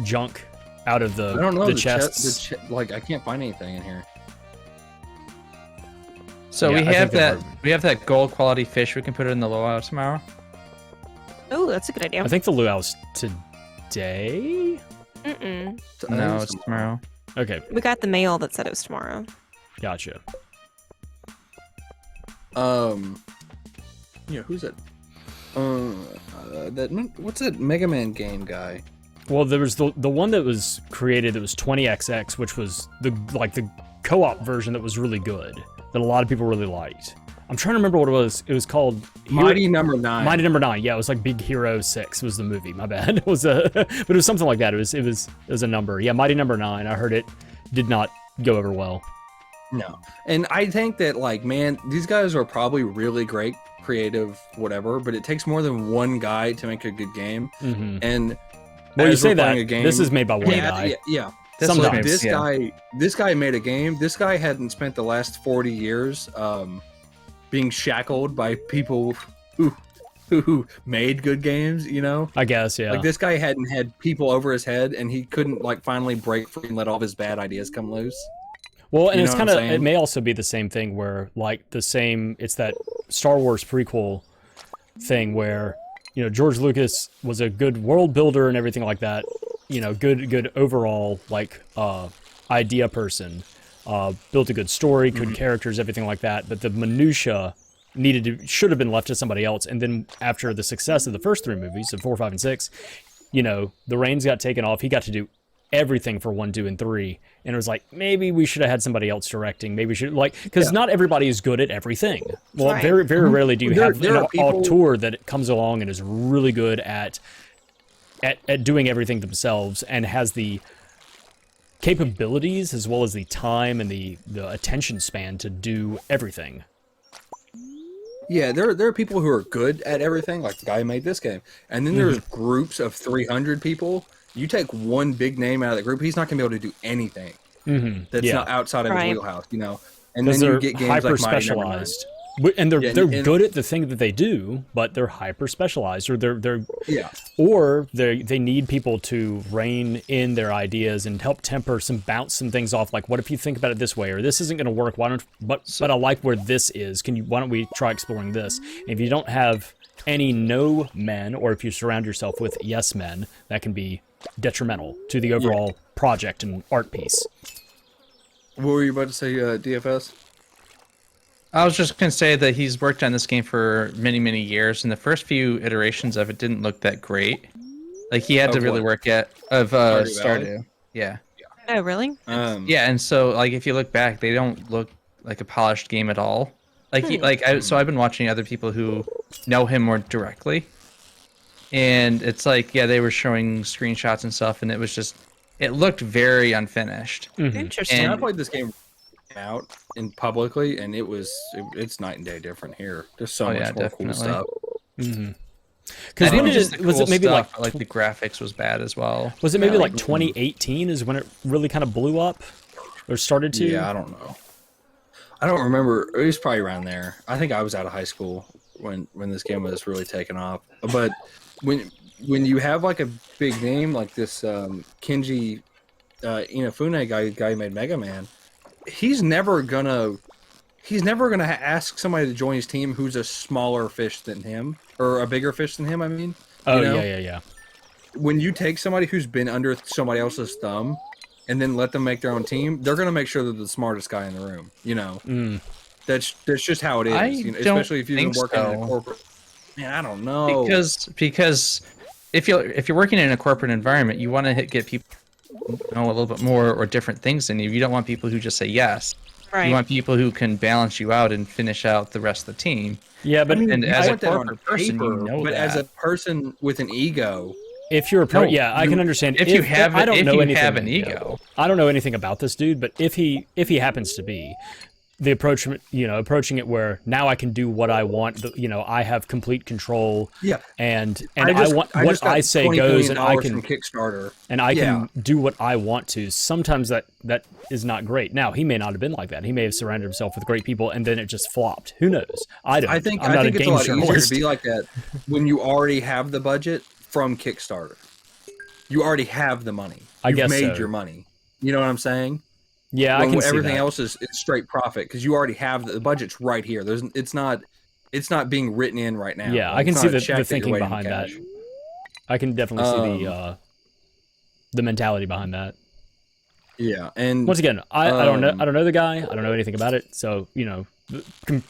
junk out of the I don't know the chests? Like, I can't find anything in here. So Yeah, we I have think that. they're- We have that gold quality fish. We can put it in the luau tomorrow. Oh, that's a good idea. I think the luau's today. Mm-mm. No, it's tomorrow. Okay, We got the mail that said it was tomorrow. gotcha. Yeah, who's that? What's that Mega Man game guy? Well, there was the one that was created that was 20XX, which was the co-op version that was really good, that a lot of people really liked. I'm trying to remember what it was. It was called Mighty Number 9. Mighty Number 9. Yeah, it was like Big Hero 6 was the movie. My bad. It was but it was something like that. It was a number. Yeah, Mighty Number 9. I heard it did not go over well. No. And I think that, like, man, these guys are probably really great, creative, whatever, but it takes more than one guy to make a good game. Mm-hmm. And Well, you as say we're that playing a game, this is made by one guy. Yeah. Sometimes, This yeah. guy made a game. This guy hadn't spent the last 40 years being shackled by people who made good games, you know? I guess, yeah. Like, this guy hadn't had people over his head, and he couldn't, like, finally break free and let all of his bad ideas come loose. Well, and You it's know what kind I'm of, it saying? may also be the same thing where, like, it's that Star Wars prequel thing where, you know, George Lucas was a good world builder and everything like that, you know, good overall, like, idea person, built a good story, good characters, everything like that, but the minutia should have been left to somebody else. And then after the success of the first three movies, of 4, 5, and 6, you know, the reins got taken off. He got to do everything for 1, 2, and 3, and it was like, maybe we should have had somebody else directing. Maybe we should, like, because not everybody is good at everything. Well, Right. very, very rarely do you have There an are people- auteur that comes along and is really good at doing everything themselves and has the capabilities as well as the time and the attention span to do everything. Yeah, there are people who are good at everything, like the guy who made this game. And then there's groups of 300 people. You take one big name out of the group, he's not going to be able to do anything that's Yeah. not outside of his Right. wheelhouse, you know? And Because then you they're get games hyper like Mighty Number 9. specialized. And they're Yeah, they're and- good at the thing that they do, but they're hyper specialized, or Yeah. they need people to rein in their ideas and help bounce some things off. Like, what if you think about it this way, or this isn't going to work? But I like where this is. Why don't we try exploring this? And if you don't have any no men, or if you surround yourself with yes men, that can be detrimental to the overall project and art piece. What were you about to say, DFS? I was just gonna say that he's worked on this game for many, many years, and the first few iterations of it didn't look that great. Like, he had to Of really what? work at Stardew Valley? Stardew. Yeah, Oh, really? yeah, and so, like, if you look back, they don't look like a polished game at all. Like, so I've been watching other people who know him more directly, and it's like, yeah, they were showing screenshots and stuff, and it looked very unfinished. Interesting. When I And- played this game out publicly, and it's night and day different here. There's so Oh, much yeah, more cool definitely. stuff. Because Not when even did just it, the was cool it maybe stuff, like but, the graphics was bad as well. was it maybe Really? like 2018 is when it really kind of blew up or started to? Yeah, I don't know. I don't remember. It was probably around there. I think I was out of high school when this game was really taking off. But when you have, like, a big name like this Kenji Inafune guy who made Mega Man, he's never gonna ask somebody to join his team who's a smaller fish than him, or a bigger fish than him. I mean, Oh, know? yeah. When you take somebody who's been under somebody else's thumb and then let them make their own team, they're going to make sure they're the smartest guy in the room, you know? That's just how it is, I you know, don't especially if you've been think working in a so. corporate. Man, I don't know. Because if you're working in a corporate environment, you want to get people who know a little bit more or different things than you. You don't want people who just say yes. Right. You want people who can balance you out and finish out the rest of the team. Yeah, but And I as a want that on corporate person, you know but that. as a person with an ego, if you're a pro, No, yeah, I can understand. if you have I don't if know you anything, have an ego. I don't know anything about this dude, but if he happens to be, the approaching it where now I can do what I want. I have complete control. Yeah. And I want what just got I say $20 goes, million and I can from Kickstarter. and I can do what I want to. Sometimes that is not great. Now, he may not have been like that. He may have surrounded himself with great people, and then it just flopped. Who knows? I don't. I think I'm not it's a a game lot easier journalist. to be like that when you already have the budget from Kickstarter. You already have the money. You've guess made so. your money. You know what I'm saying? Yeah, I When can see everything that. else is straight profit because you already have the budget's right here. It's not being written in right now. Yeah, Like, I can it's see not a the check that you're thinking waiting to behind that. cash. I can definitely see the mentality behind that. Yeah, and Once again, I don't know. I don't know the guy. I don't know anything about it. So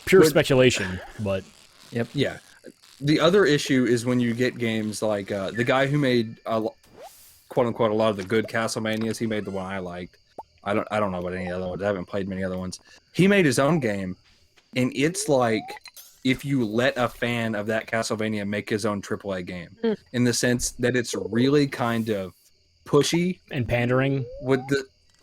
pure speculation. But yeah. The other issue is when you get games like the guy who made quote unquote a lot of the good Castlevanias. He made the one I liked. I don't know about any other ones. I haven't played many other ones. He made his own game, and it's like if you let a fan of that Castlevania make his own AAA game, in the sense that it's really kind of pushy and pandering.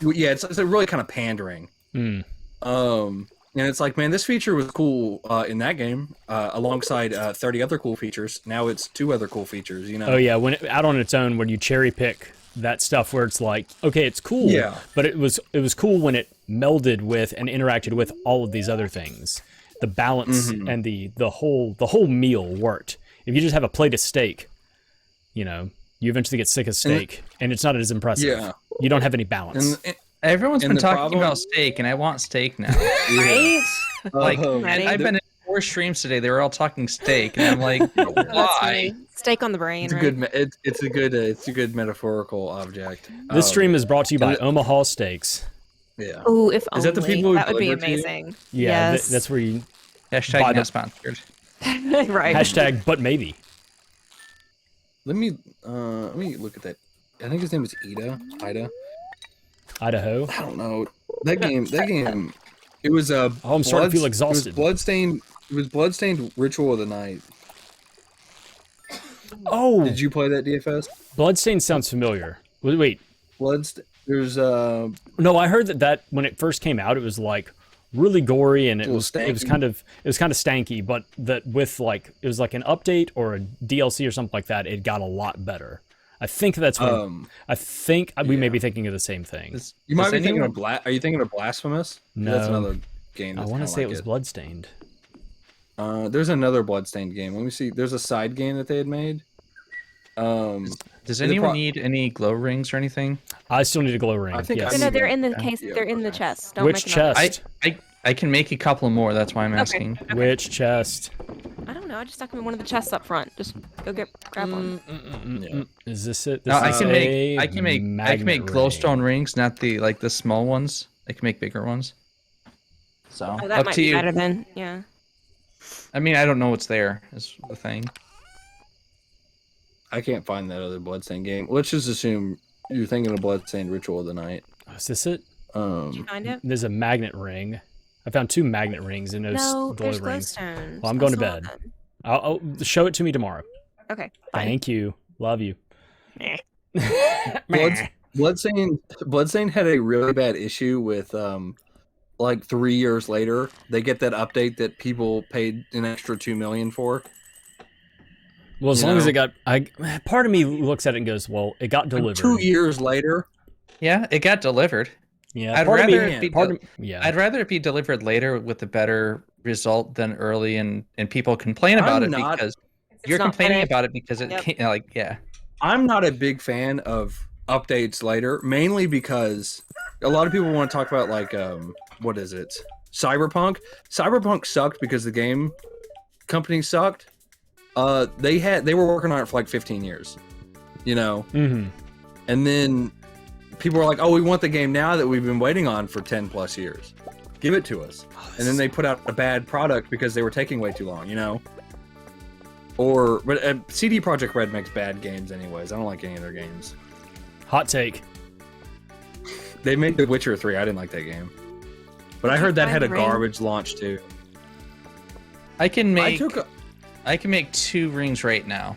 It's really kind of pandering. And it's like, man, this feature was cool in that game, alongside 30 other cool features. Now it's 2 other cool features, you know? Oh yeah, out on its own, when you cherry pick that stuff where it's like, okay, it's cool, but it was cool when it melded with and interacted with all of these other things. The balance and the whole meal worked. If you just have a plate of steak, you eventually get sick of steak, and it's not as impressive. Yeah. You don't have any balance. Everyone's been the talking problem- about steak, and I want steak now. Right? And I've been in 4 streams today. They were all talking steak, and I'm like, That's why? funny. Steak on the brain, It's a right? good. It's a good metaphorical object. This stream is brought to you by and Omaha Steaks. Yeah. Ooh, if Is that the only. people who That would be deliver to you? amazing. Yeah, Yes. that's where you Hashtag By not the- sponsored. right. hashtag. But maybe. Let me look at that. I think his name is Ida. Idaho. I don't know. That game. It was a. Oh, I'm starting to feel exhausted. It was Bloodstained Ritual of the Night. Oh, Did you play that DFS? Bloodstained sounds familiar. Wait, There's no, I heard that when it first came out, it was like really gory and it little was stanky. kind of stanky, but that with like it was like an update or a DLC or something like that, it got a lot better. I think that's what I think we may be thinking of the same thing. you might Does be thinking anyone- of Are you thinking of Blasphemous? No. That's another game. I That's want to kinda say like it was Bloodstained. There's another Bloodstained game. Let me see. There's a side game that they had made. Does anyone need any glow rings or anything? I still need a glow ring. I think yes. I No, need they're that. in the case. Yeah, They're in the okay. chest. Don't Which make another. chest? I can make a couple more. That's why I'm asking. Which chest? I don't know. I just stuck them in one of the chests up front. Just go grab one. Is this it? No, This is I can make magnet glowstone ring. rings, not the small ones. I can make bigger ones. So Oh, that up might to be you. better then. Yeah. I mean, I don't know what's there. Is the thing. I can't find that other Bloodstained game. Let's just assume you're thinking of Bloodstained Ritual of the Night. Is this it? Did you find it? There's a magnet ring. I found 2 magnet rings and no, No, glow there's rings. glowstones. Well, I'm going to I saw bed. them. I'll show it to me tomorrow. Okay. Fine. Thank you. Love you. Bloodstained had a really bad issue with like 3 years later they get that update that people paid an extra $2 million for. Well, as You long as know? it got, part of me looks at it and goes, well, it got delivered. 2 years later, Yeah, it got delivered. Yeah, I'd part of rather me, it be part of, yeah. I'd rather it be delivered later with a better result than early, and people complain about I'm it not- because It's you're not complaining finished. about it because it Yep. can't, like, yeah. I'm not a big fan of updates later, mainly because a lot of people want to talk about like what is it? Cyberpunk. Cyberpunk sucked because the game company sucked. They were working on it for like 15 years, you know, Mm-hmm. and then people were like, "Oh, we want the game now that we've been waiting on for 10 plus years. Give it to us." And then they put out a bad product because they were taking way too long, you know. But CD Projekt Red makes bad games anyways. I don't like any of their games. Hot take. They made The Witcher 3. I didn't like that game, but I heard that had a Ring? garbage launch too. I can I make took 2 rings right now.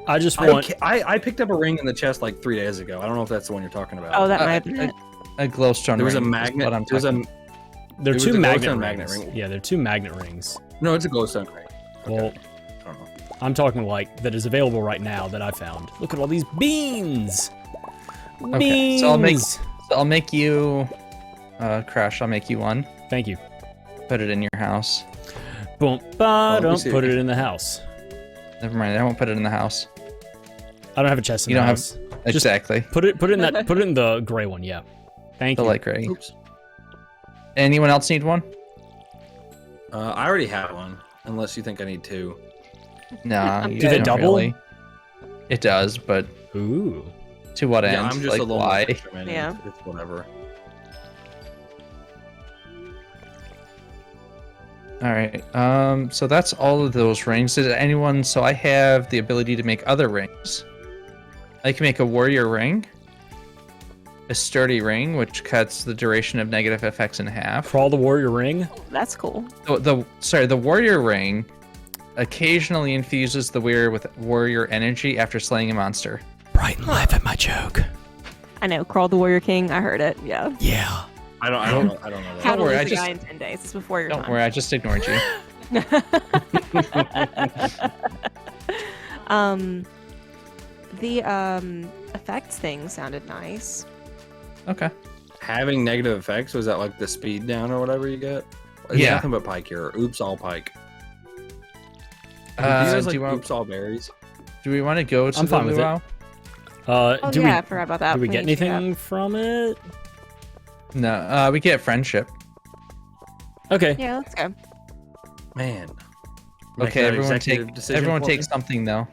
I just want. I picked up a ring in the chest like 3 days ago. I don't know if that's the one you're talking about. Oh, that might have been it. A glowstone There was a ring is magnet. what I'm There was talking- They're it was two the magnet glowstone rings. magnet ring. Yeah, they're two magnet rings. No, it's a glowstone ring. Well, I don't know. I'm talking like that is available right now that I found. Look at all these beans. Okay, Beans. so I'll make you Crash, I'll make you 1. Thank you. Put it in your house. Boom. let me Don't see. put it in the house. Never mind, I won't put it in the house. I don't have a chest in You the don't have- house. Exactly. Put it in the gray one. Yeah. Thank The you. light gray. Oops. Anyone else need one? I already have one. Unless you think I need 2. No. Do they double? It does, but Ooh. to what Yeah, end? I'm just Like, a little why? fisherman. Yeah. It's whatever. All right. So that's all of those rings. Did anyone? So I have the ability to make other rings. I can make a warrior ring, a sturdy ring, which cuts the duration of negative effects in half. Crawl the warrior ring. That's cool. The warrior ring occasionally infuses the wearer with warrior energy after slaying a monster. Brighten life at my joke. I know. Crawl the Warrior King. I heard it. Yeah. Yeah. I don't know that. How to worry, lose I a just- guy in 10 days. It's before your Don't time. worry, I just ignored you. The effects thing sounded nice. Okay. Having negative effects, was that like the speed down or whatever you get? It's Yeah. nothing but pike here. Oops, all pike. Do you Do, guys like you want, oops, all berries? do we want to go to I'm the fine with it. luau? Oh, Do yeah, I we forgot about that. do we get need to do that. anything from it? No, we get friendship. Okay. Yeah, let's go. Man. Make Okay, that everyone executive take decision everyone for take me? something though,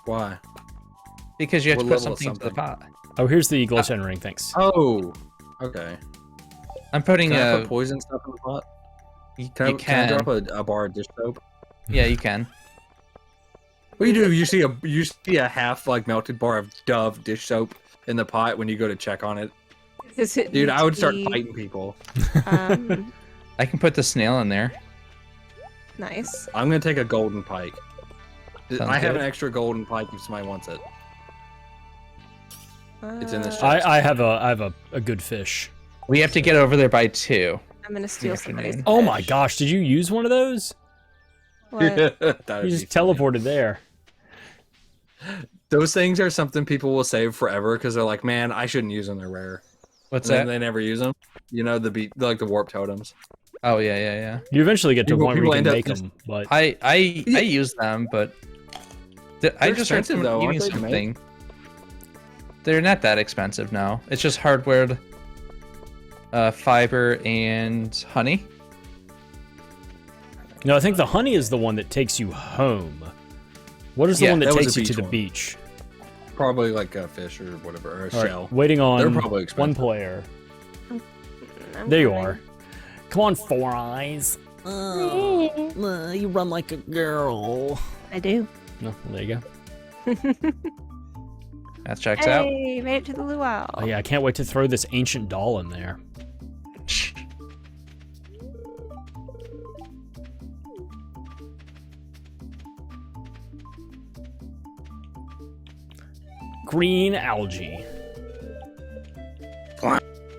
Why? because you have What to put level is something into the something? pot. Oh, here's the glowstone ring. Thanks. Oh. Okay. I'm putting Can I a. put poison stuff in the pot? You Can I can. drop a bar of dish soap? Yeah, you can. What do you do? You see a half like melted bar of Dove dish soap in the pot when you go to check on it. Does it Dude, need I would to start be, fighting people. I can put the snail in there. Nice. I'm gonna take a golden pike. Sounds I have good. an extra golden pike if somebody wants it. It's in this chest. I have a good fish. We have to get over there by 2. I'm gonna steal afternoon. somebody's. Oh my fish. gosh! Did you use one of those? What? That'd You be just funny. teleported there. Those things are something people will save forever because they're like, man, I shouldn't use them. They're rare. What's And then that? they never use them. You know, like the warp totems. Oh yeah. You eventually get to a People- point where you people can end up make just- them, but I use them, but I They're just heard expensive, someone though, aren't eating they, to make? something. They're not that expensive now. It's just hardware, fiber, and honey. no, I think the honey is the one that takes you home. What is the Yeah, one that that was takes a you to beach the one. beach? Probably like a fish or whatever, or a All right, shell. waiting on They're probably one expensive. player. I'm There you coming. are. Come on, Four Eyes. Oh, you run like a girl. I do. No, there you go. That checks out. Hey, made it to the luau. Oh yeah, I can't wait to throw this ancient doll in there. Green algae.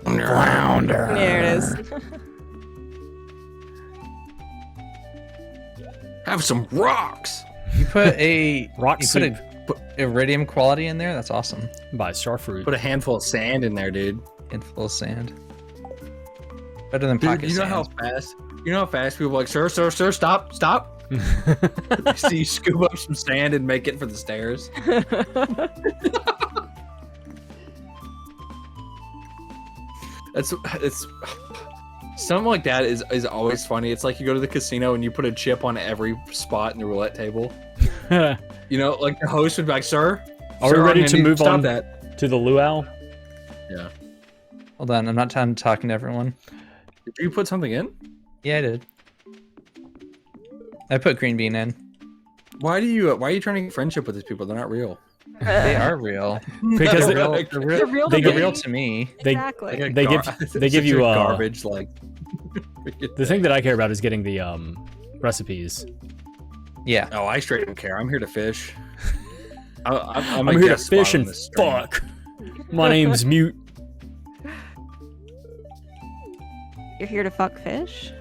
Flounder. There it is. Have some rocks. You put a Rock you soup. put a iridium quality in there. That's awesome. By Starfruit. Put a handful of sand in there, dude. Handful of sand. Better than Dude, pocket you know sand. how fast? You know how fast people are like, sir, stop. So you scoop up some sand and make it for the stairs. It's Something like that is always funny. It's like you go to the casino and you put a chip on every spot in the roulette table. You know, like the host would be like, "Sir, Are we sir, ready I'm to gonna need move stop on that?" to the luau? Yeah. Hold on, I'm not done talking to everyone. Did you put something in? Yeah, I did. I put green bean in. Why are you trying to get friendship with these people? They're not real. They are real. Because They're they- real. They're real They to give- They're real me. to me. They- Exactly. Like They give- they give you, garbage like. The thing that I care about is getting the recipes. Yeah. Oh, I straight don't care. I'm here to fish. I'm I'm a here to guest spot fish on and this stream. fuck. My name's Mute. You're here to fuck fish?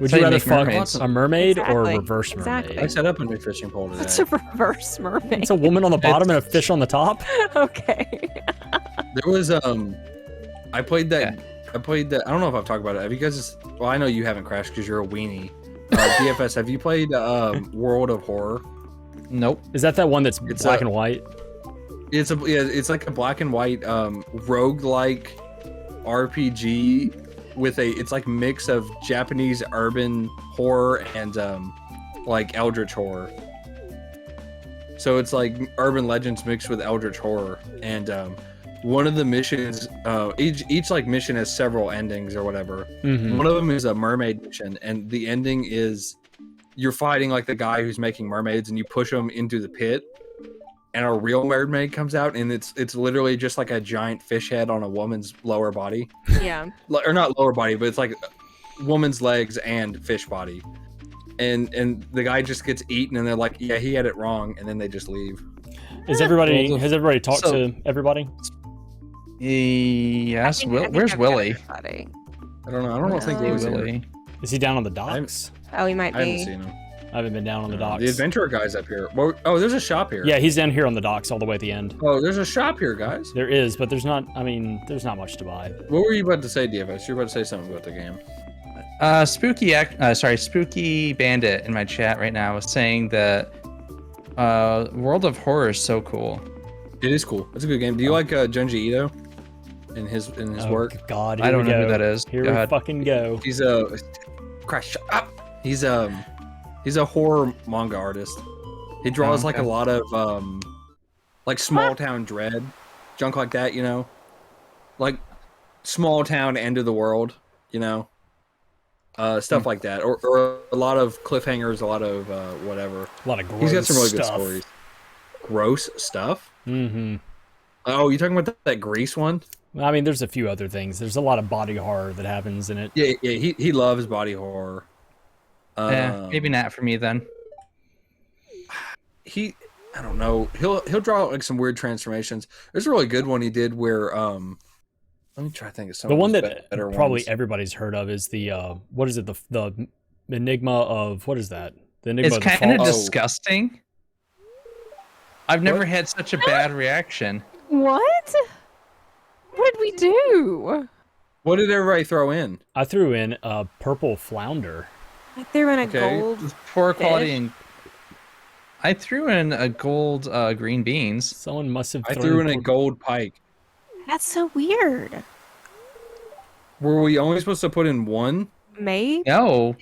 Would So you you rather make fuck mermaids. a mermaid or a Exactly. reverse mermaid? Exactly. I set up a new fishing pole today. It's a reverse mermaid. It's a woman on the bottom and a fish on the top. Okay. There was I played that. I played that. I don't know if I've talked about it. Have you guys? Well, I know you haven't crashed because you're a weenie. DFS, have you played World of Horror? Nope. Is that one that's It's black a- and white? It's like a black and white roguelike RPG with it's like mix of Japanese urban horror and like eldritch horror. So it's like urban legends mixed with eldritch horror, and one of the missions, each like mission has several endings or whatever. Mm-hmm. One of them is a mermaid mission, and the ending is you're fighting like the guy who's making mermaids, and you push him into the pit, and a real mermaid comes out, and it's literally just like a giant fish head on a woman's lower body, Yeah. or not lower body, but it's like a woman's legs and fish body, and the guy just gets eaten, and they're like, yeah, he had it wrong, and then they just leave. Has everybody talked So- to everybody? Yes. I think Where's I've got Willie? everybody. I don't think he No. was here. Willie. Is he down on the docks? Oh, he might I haven't be. seen him. I haven't been down on the docks. The adventurer guy's up here. Oh, there's a shop here. Yeah, he's down here on the docks all the way at the end. Oh, there's a shop here, guys. There is, but there's not. I mean, there's not much to buy. What were you about to say, DFS? You were about to say something about the game. Spooky Bandit in my chat right now was saying that World of Horror is so cool. It is cool. It's a good game. Do you like Junji Ito in his Oh, work? God, I here don't we know who go. that is. Here Go we ahead. fucking go. He's a crash. Shut up. He's a horror manga artist. He draws like a okay. lot of like small town dread, junk like that. You know, like small town end of the world. You know, stuff like that, or a lot of cliffhangers, a lot of whatever. A lot of gross He's got some really stuff. good stories. Gross stuff. Mm-hmm. Oh, you talking about that Grease one? I mean, there's a few other things. There's a lot of body horror that happens in it. Yeah, he loves body horror. Maybe not for me then. I don't know. He'll draw like some weird transformations. There's a really good one he did where let me try to think of some. The of one his that better probably ones. everybody's heard of is the what is it? The enigma of what is that? The enigma It's of the kind of Falls? disgusting. I've never What? had such a bad reaction. What? What did we do? What did everybody throw in? I threw in a purple flounder. I threw in a Okay. gold. Poor quality Fish? and I threw in a gold green beans. Someone must have I thrown threw in a pur- gold pike. That's so weird. Were we only supposed to put in one? Maybe. No,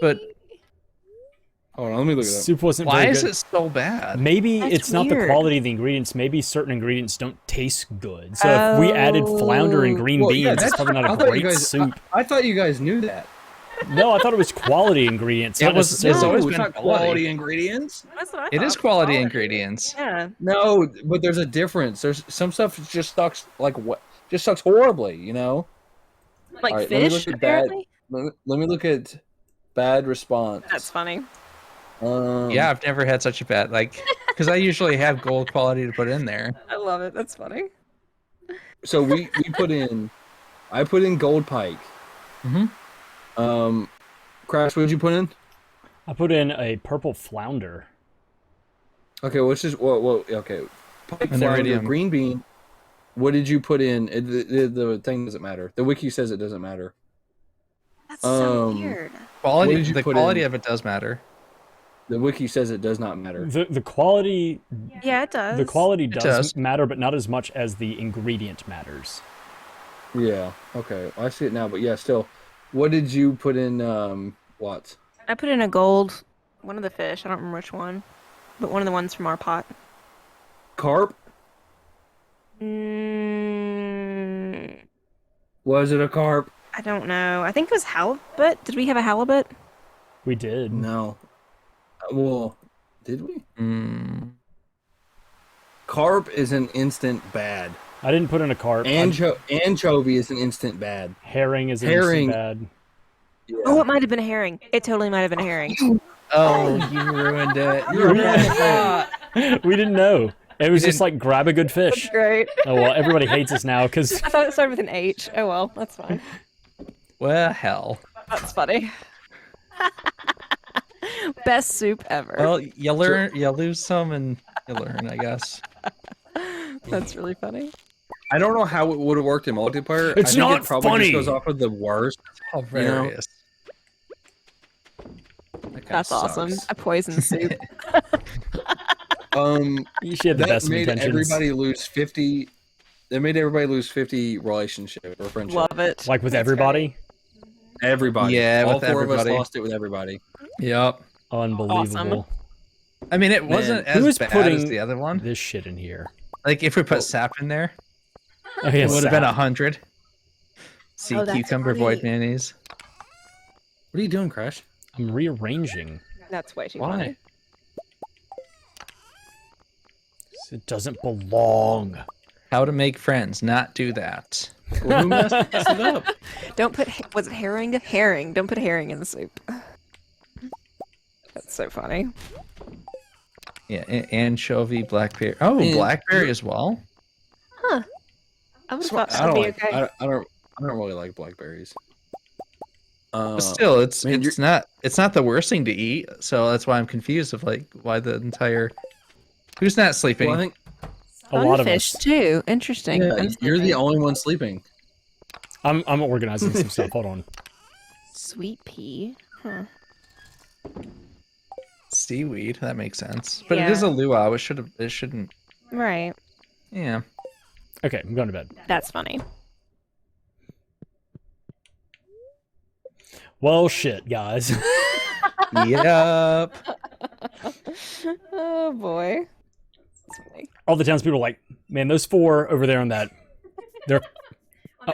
but Hold on, let me look it up. Soup wasn't why very is good. it so bad? Maybe That's it's not the weird. quality of the ingredients. Maybe certain ingredients don't taste good. So if we added flounder and green Well, yeah, beans, it's that's- probably I not a thought you great guys- soup. I thought you guys knew that. No, I thought it was quality ingredients. It Not was- necessarily. it's always it's been not quality. quality ingredients. That's what I It is thought. quality ingredients. Yeah. No, but there's a difference. There's some stuff just sucks like what just sucks horribly, you know. Like All right, let me fish, look at that. apparently. Let me look at bad response. That's funny. Yeah, I've never had such a bad because I usually have gold quality to put in there. I love it. That's funny. So we put in, I put in gold pike. Mhm. Crash, what did you put in? I put in a purple flounder. Okay, let's just okay. Pike, An flounder, iridium. green bean. What did you put in? The thing doesn't matter. The wiki says it doesn't matter. That's so Um, weird. What did you The put quality in? of it does matter. The wiki says it does not matter. The quality Yeah, it does. the quality does does. matter, but not as much as the ingredient matters. Yeah. Okay. I see it now, but yeah, still. What did you put in? Watts? I put in a gold, one of the fish. I don't remember which one, but one of the ones from our pot. Carp? Mm, Was it a carp? I don't know. I think it was halibut. Did we have a halibut? We did. No. Well, did we? Mm. Carp is an instant bad. I didn't put in a carp. Anchovy is an instant bad. Herring is an Herring. instant bad. Yeah. Oh, it might have been a herring. It totally might have been a herring. Oh, you ruined it. You You're ruined it. We didn't know. It was just didn't- like grab a good fish. Great. Oh well, everybody hates us now because I thought it started with an H. Oh well, that's fine. Well, hell. That's funny. Best soup ever. Well, you learn, you lose some, and you learn, I guess. That's really funny. I don't know how it would have worked in multiplayer. It's I think not it probably funny. just goes off of the worst. Hilarious. That kinda That's awesome. sucks. A poison soup. she had the That best of made intentions. everybody lose 50. That made everybody lose 50 relationship or friendship. Love it. Like with That's everybody. Everybody. Yeah, all with four of us everybody. lost it with everybody. Yep. Unbelievable. I mean, it wasn't as Who is bad putting as the other one. this shit in here? Like, if we put sap in there, Oh, yeah, it would have been sap. 100. Sea Oh, that's cucumber, funny. void mayonnaise. What are you doing, Crash? I'm rearranging. That's way too Why? funny. It doesn't belong. How to make friends, not do that. Well, who messed it up? Don't put. Was it herring? Herring. Don't put herring in the soup. That's so funny. Yeah, anchovy, blackberry. Oh, Man, blackberry as well. I would have thought I that'd don't be like. okay. I don't really like blackberries. But still, it's man, it's not the worst thing to eat. So that's why I'm confused of like why the entire. Who's not sleeping? Well, I think A lot of Sunfish us. too. Interesting. yeah, I'm you're the sleeping. only one sleeping. I'm organizing some stuff. Hold on. Sweet pea. Huh. Seaweed. That makes sense. But Yeah. it is a luau. It should. It shouldn't. Right. Yeah. Okay, I'm going to bed. That's funny. Well, shit, guys. Yep. Oh boy. That's funny. All the townspeople are like, man, those four over there on that, they're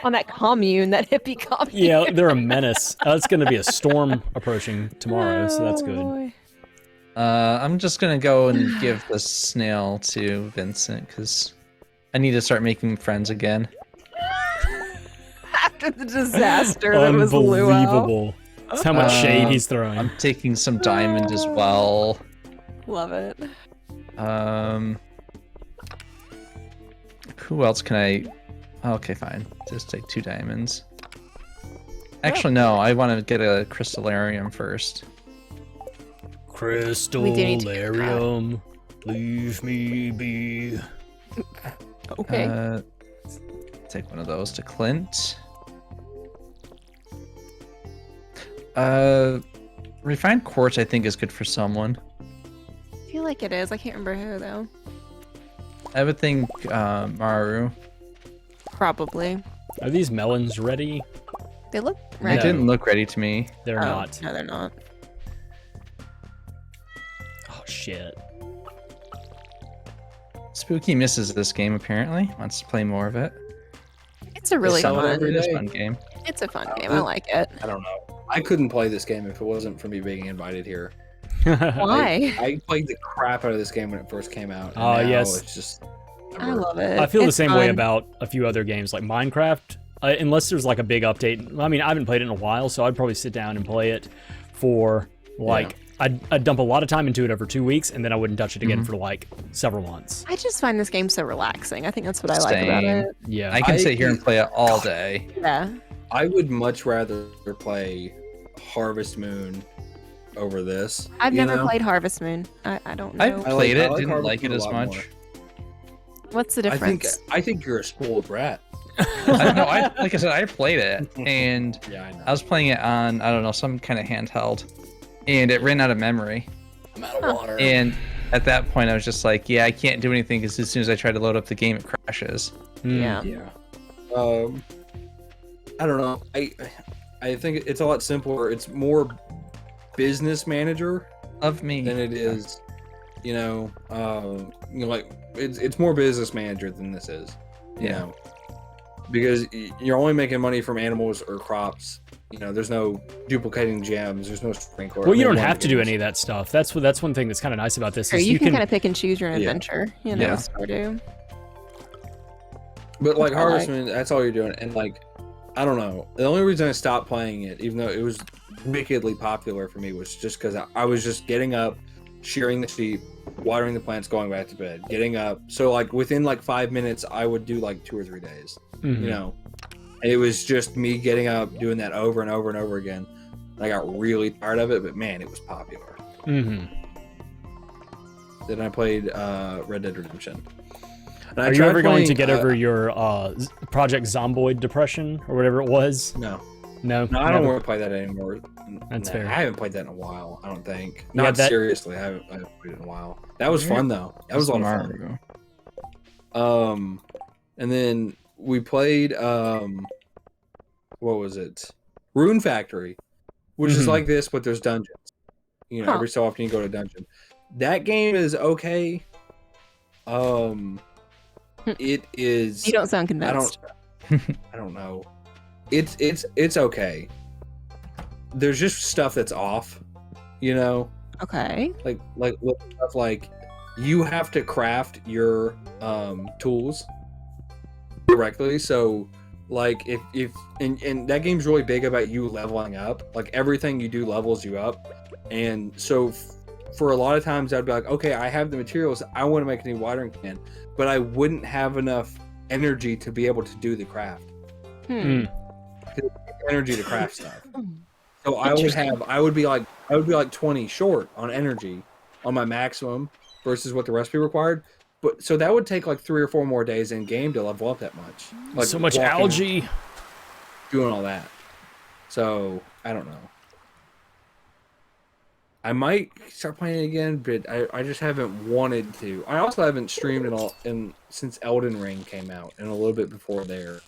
On that commune, that hippie commune. yeah, they're a menace. It's going to be a storm approaching tomorrow, so that's Oh, good. boy. I'm just gonna go and give the snail to Vincent because I need to start making friends again. After the disaster that was luau. Unbelievable. That's how much shade he's throwing. I'm taking some diamond as well. Love it. Who else can I? Okay, fine. Just take 2 diamonds. Actually, no. I want to get a crystallarium first. We do need to get Crystallarium, leave me be. Okay. Take one of those to Clint. Refined quartz, I think, is good for someone. I feel like it is. I can't remember who though. I would think Maru. Probably. Are these melons ready? They look They right. No. didn't look ready to me. They're Oh, not. No, they're not. Oh, shit. Spooky misses this game apparently. Wants to play more of it. It's a really sell it fun. every It is a day. fun game. It's a fun game. I like it. I don't know. I couldn't play this game if it wasn't for me being invited here. Why? I played the crap out of this game when it first came out. and Oh, now yes. It's just. I love it. I feel the It's same way fun. about a few other games like Minecraft. Unless there's like a big update. I mean, I haven't played it in a while, so I'd probably sit down and play it for like I'd dump a lot of time into it over 2 weeks, and then I wouldn't touch it again for like several months. I just find this game so relaxing. I think that's what I like about Same. it. Yeah, I can sit here and play it all day. Yeah. I would much rather play Harvest Moon over this. I've you never know? played Harvest Moon. I don't know. I've played I it, like didn't Harvest like it Moon a as lot much. more. What's the difference? I think you're a spoiled rat. Like I said, I played it, and Yeah, I know. I was playing it on, I don't know, some kind of handheld, and it ran out of memory. I'm out of water. And at that point, I was just like, yeah, I can't do anything because as soon as I try to load up the game, it crashes. Yeah. Yeah. I don't know. I think it's a lot simpler. It's more business manager Of me. than it is, like it's more business manager than this is, Yeah. because you're only making money from animals or crops. There's no duplicating gems. There's no sprinkler. Well, you don't have to do any of that stuff. That's one thing that's kind of nice about this. Sure, Is you can kind of pick and choose your adventure. Yeah. Stardew. But like I Harvest like- Moon, that's all you're doing. And like, I don't know. The only reason I stopped playing it, even though it was wickedly popular for me, was just because I was just getting up, shearing the sheep, watering the plants, going back to bed, getting up. So like within like 5 minutes, I would do like 2 or 3 days. Mhm. And it was just me getting up, doing that over and over and over again. I got really tired of it, but man, it was popular. Mhm. Then I played Red Dead Redemption. And I Are you tried ever going to playing, get over your Project Zomboid depression or whatever it was? No. No. No, I don't never? want to play that anymore. That's Nah, fair. I haven't played that in a while. I don't think. Yeah, Not that- seriously. I haven't played it in a while. That was fun though. That was a lot of fun. Mario. And then we played what was it? Rune Factory, which is Mhm. like this, but there's dungeons. Huh. Every so often you go to a dungeon. That game is okay. It is. You don't sound I convinced. I don't know. It's okay. There's just stuff that's off, Okay. like little stuff like you have to craft your tools correctly. So like if and that game's really big about you leveling up. Like everything you do levels you up, and so for a lot of times I'd be like, okay, I have the materials, I want to make a new watering can, but I wouldn't have enough energy to be able to do the craft. Hmm. Energy to craft stuff. So I would be like 20 short on energy on my maximum versus what the recipe required. But so that would take like 3 or 4 more days in game to level up that much. Like So much walking, algae. doing all that. So I don't know. I might start playing it again, but I just haven't wanted to. I also haven't streamed since Elden Ring came out and a little bit before there.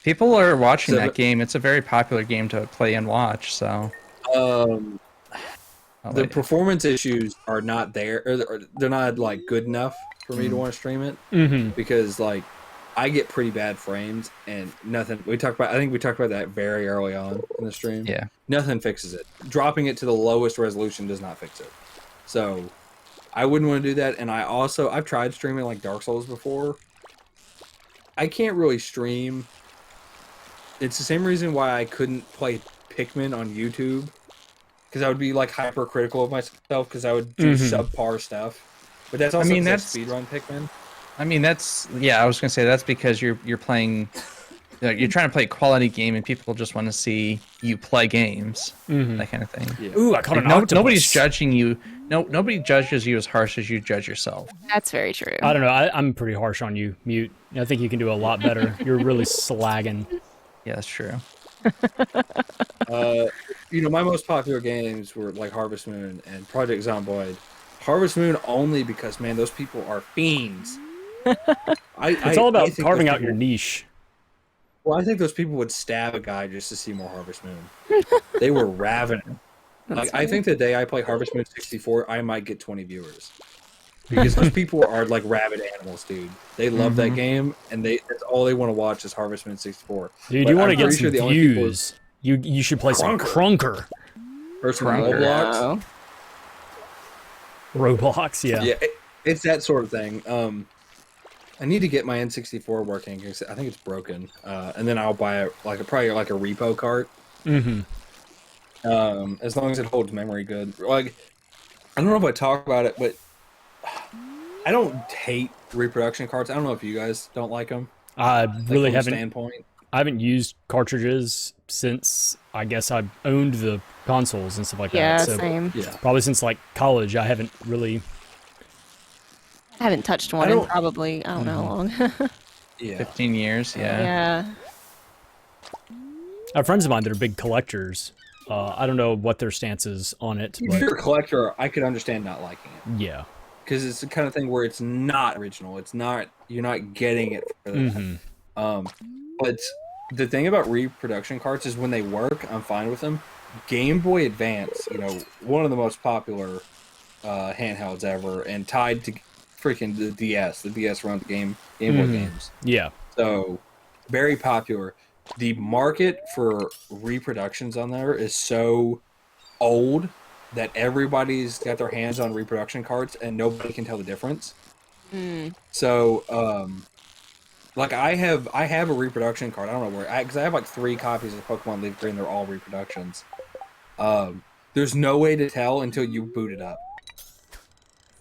People are watching So that game. It's a very popular game to play and watch. So The I'll let you- performance issues are not there, or they're not like good enough for me to want to stream it, Mm-hmm. because like I get pretty bad frames and nothing. I think we talked about that very early on in the stream. Yeah. Nothing fixes it. Dropping it to the lowest resolution does not fix it. So I wouldn't want to do that. And I've tried streaming like Dark Souls before. I can't really stream. It's the same reason why I couldn't play Pikmin on YouTube, because I would be like hypercritical of myself because I would do subpar stuff. But that's also that's speedrun Pikmin. I mean, I was gonna say that's because you're playing, you're trying to play a quality game, and people just want to see you play games, that kind of thing. Yeah. Ooh, I caught Like, an octopus. nobody's judging you. Nobody judges you as harsh as you judge yourself. That's very true. I don't know. I'm pretty harsh on you, Mute. I think you can do a lot better. You're really slagging. Yeah, that's true. My most popular games were like Harvest Moon and Project Zomboid. Harvest Moon only because, man, those people are fiends. It's all about carving out your niche. Well, I think those people would stab a guy just to see more Harvest Moon. They were ravening. Like, I think the day I play Harvest Moon 64, I might get 20 viewers. Because those people are like rabid animals, dude. They love that game, and that's all they want to watch is Harvest Moon 64. Dude, But you want to I'm get pretty some sure the only people views. You should play some Crunker. Person Crunker. Roblox. No. Roblox, yeah. Yeah, it's that sort of thing. I need to get my N64 working because I think it's broken, and then I'll buy probably like a repo cart. Mm-hmm. As long as it holds memory good. Like, I don't know if I talk about it, but I don't hate reproduction carts. I don't know if you guys don't like them. I really from a haven't. standpoint. I haven't used cartridges since I guess I owned the consoles and stuff like Yeah, that. So same. Yeah, probably since like college, I haven't really. I haven't touched one in probably, I don't know how long. yeah. 15 years. Yeah. Yeah. I have friends of mine that are big collectors. I don't know what their stance is on it, If but you're a collector, I could understand not liking it yeah. because it's the kind of thing where it's not original. It's not, you're not getting it for that. Mm-hmm. But the thing about reproduction carts is when they work, I'm fine with them. Game Boy Advance, one of the most popular handhelds ever, and tied to freaking the DS. The DS runs Game Boy games. Yeah. So very popular. The market for reproductions on there is so old that everybody's got their hands on reproduction carts and nobody can tell the difference. So, like I have a reproduction card. I don't know where, because I have like 3 copies of Pokemon Leaf Green. They're all reproductions. There's no way to tell until you boot it up.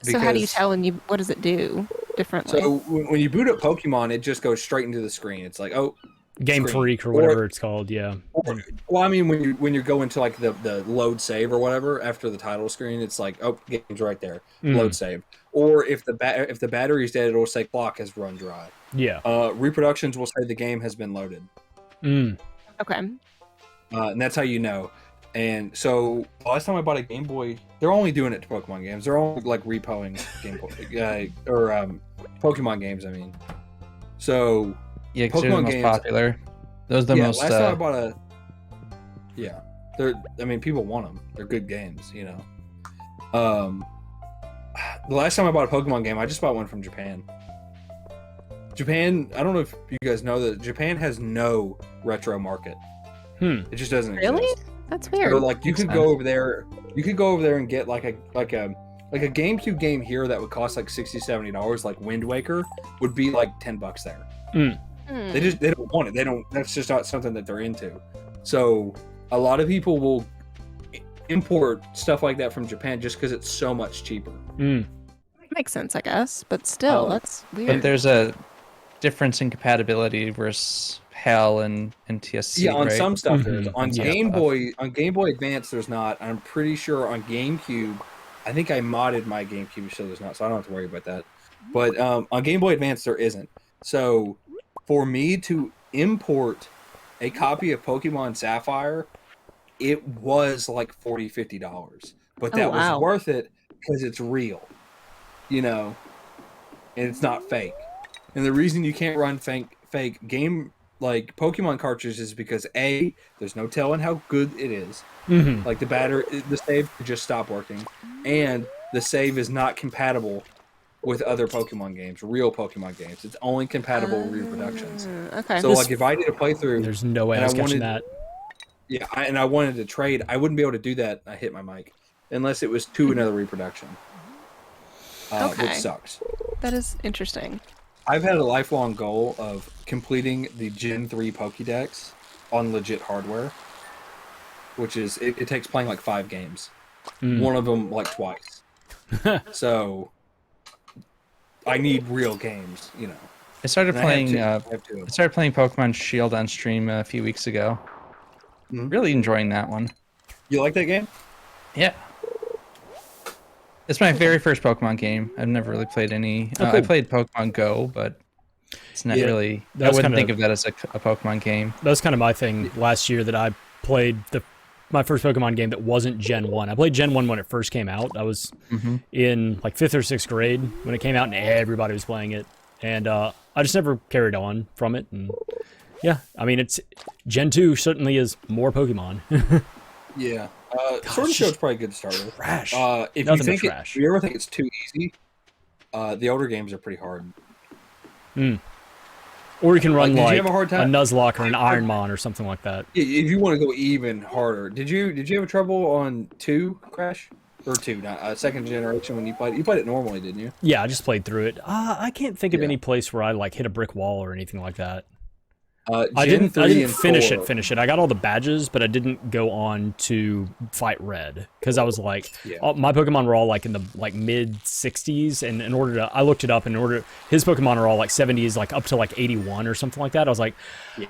So how do you tell when what does it do differently? So when you boot up Pokemon, it just goes straight into the screen. It's like, oh, Game Freak or whatever it's called, yeah. Well, I mean, when you go into like the load save or whatever after the title screen, it's like, oh, game's right there, load save. Or if the battery's dead, it'll say clock has run dry. Yeah. Reproductions will say the game has been loaded. Okay. And that's how you know. And so last time I bought a Game Boy, they're only doing it to Pokemon games. They're only like repoing Game Boy or Pokemon games. I mean, so yeah, because they're the most popular. Those are the most. Last time I bought they're. I mean, people want them. They're good games, The last time I bought a Pokemon game, I just bought one from Japan. Japan, I don't know if you guys know that Japan has no retro market. It just doesn't really exist. That's weird. So like you could go over there and get like a GameCube game here that would cost like $60-$70, like Wind Waker, would be like $10 there. They don't want it. That's just not something that they're into. So a lot of people will import stuff like that from Japan just because it's so much cheaper. Makes sense, I guess, but still, that's weird. But there's a difference in compatibility versus HAL and TSC. Yeah, on right? some stuff there's. On Game Boy Advance, there's not. I'm pretty sure on GameCube, I think I modded my GameCube so there's not, so I don't have to worry about that. But on Game Boy Advance, there isn't. So for me to import a copy of Pokemon Sapphire, it was like $40-$50, but that was worth it because it's real, and it's not fake. And the reason you can't run fake game like Pokemon cartridges is because A, there's no telling how good it is. Like the save could just stop working, and the save is not compatible with other Pokemon games, real Pokemon games. It's only compatible with reproductions. Okay. So like if I did a playthrough, There's no way I was catching that. Yeah, and I wanted to trade, I wouldn't be able to do that. I hit my mic unless it was to another reproduction, which sucks. That is interesting. I've had a lifelong goal of completing the Gen 3 Pokédex on legit hardware, which is, it takes playing like 5 games. One of them like twice. So I need real games, I started And playing. I I have to. started playing Pokemon Shield on stream a few weeks ago. Really enjoying that one. You like that game? Yeah. It's my very first Pokemon game. I've never really played any. Oh, I cool. played Pokemon Go, but it's not really. I that's wouldn't kinda- think of that as a Pokemon game. That was kind of my thing last year that I played my first Pokemon game that wasn't Gen 1. I played Gen 1 when it first came out. I was in like 5th or 6th grade when it came out and everybody was playing it. And I just never carried on from it. And yeah, I mean, Gen 2 certainly is more Pokemon. Yeah. Sword and Shield's probably a good starter. Trash. If Nothing you but think trash. if you ever think it's too easy, the older games are pretty hard. Or you can run Did you like have a hard a time? Nuzlocke or an Ironmon or something like that. If you want to go even harder, did you have trouble on 2 Crash or 2, not second generation when you played? You played it normally, didn't you? Yeah, I just played through it. I can't think of Yeah. any place where I like hit a brick wall or anything like that. Gen I didn't 3 and finish 4. it. I got all the badges, but I didn't go on to fight Red because I was like, my Pokemon were all like in the like mid 60s, and in order to, I looked it up. His Pokemon are all like 70s, like up to like 81 or something like that. I was like,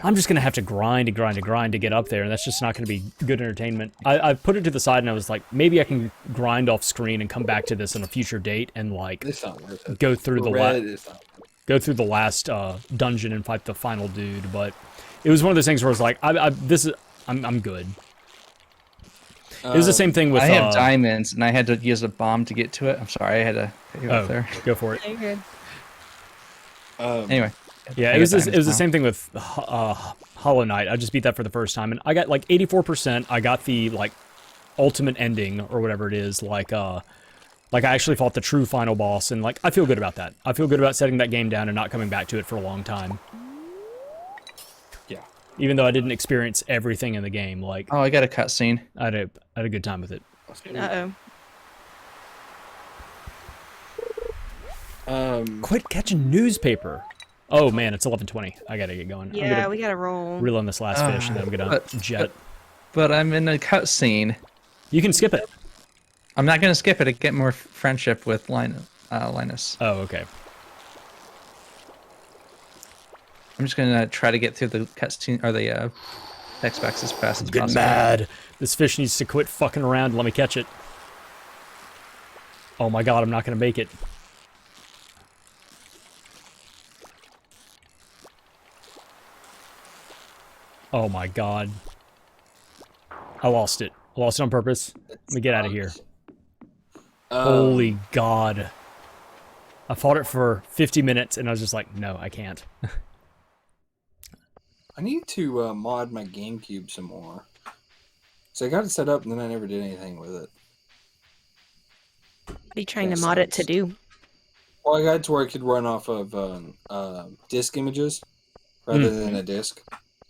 I'm just gonna have to grind to get up there, and that's just not gonna be good entertainment. I put it to the side, and I was like, maybe I can grind off screen and come back to this on a future date and like It's not worth it. go through the Red is not. go through the last dungeon and fight the final dude, but it was one of those things where it's like, I'm good. It was the same thing with. I have diamonds, and I had to use a bomb to get to it. I'm sorry, I had to go up there. Go for it. Yeah, you're good. Anyway, Yeah, I it was got it was the diamonds same thing with Hollow Knight. I just beat that for the first time, and I got like 84%. I got the like ultimate ending or whatever it is. Like I actually fought the true final boss, and like I feel good about that. I feel good about setting that game down and not coming back to it for a long time. Yeah. Even though I didn't experience everything in the game, like Oh, I got a cutscene. I had a good time with it. Quit catching newspaper. Oh man, it's 11:20. I gotta get going. Yeah, I'm gonna we gotta roll. reel on this last fish, and then I'm gonna jet. But I'm in a cutscene. You can skip it. I'm not gonna skip it to get more friendship with Linus. Oh, okay. I'm just gonna try to get through the cutscene or the text box as fast as Get possible. mad. This fish needs to quit fucking around and let me catch it. Oh my god, I'm not gonna make it. Oh my god. I lost it. I lost it on purpose. Let me get out of here. Holy god. I fought it for 50 minutes and I was just like, no, I can't. I need to mod my GameCube some more. So I got it set up and then I never did anything with it. What are you trying That to mod it to sucks. do? Well, I got it to where I could run off of disk images rather than a disk.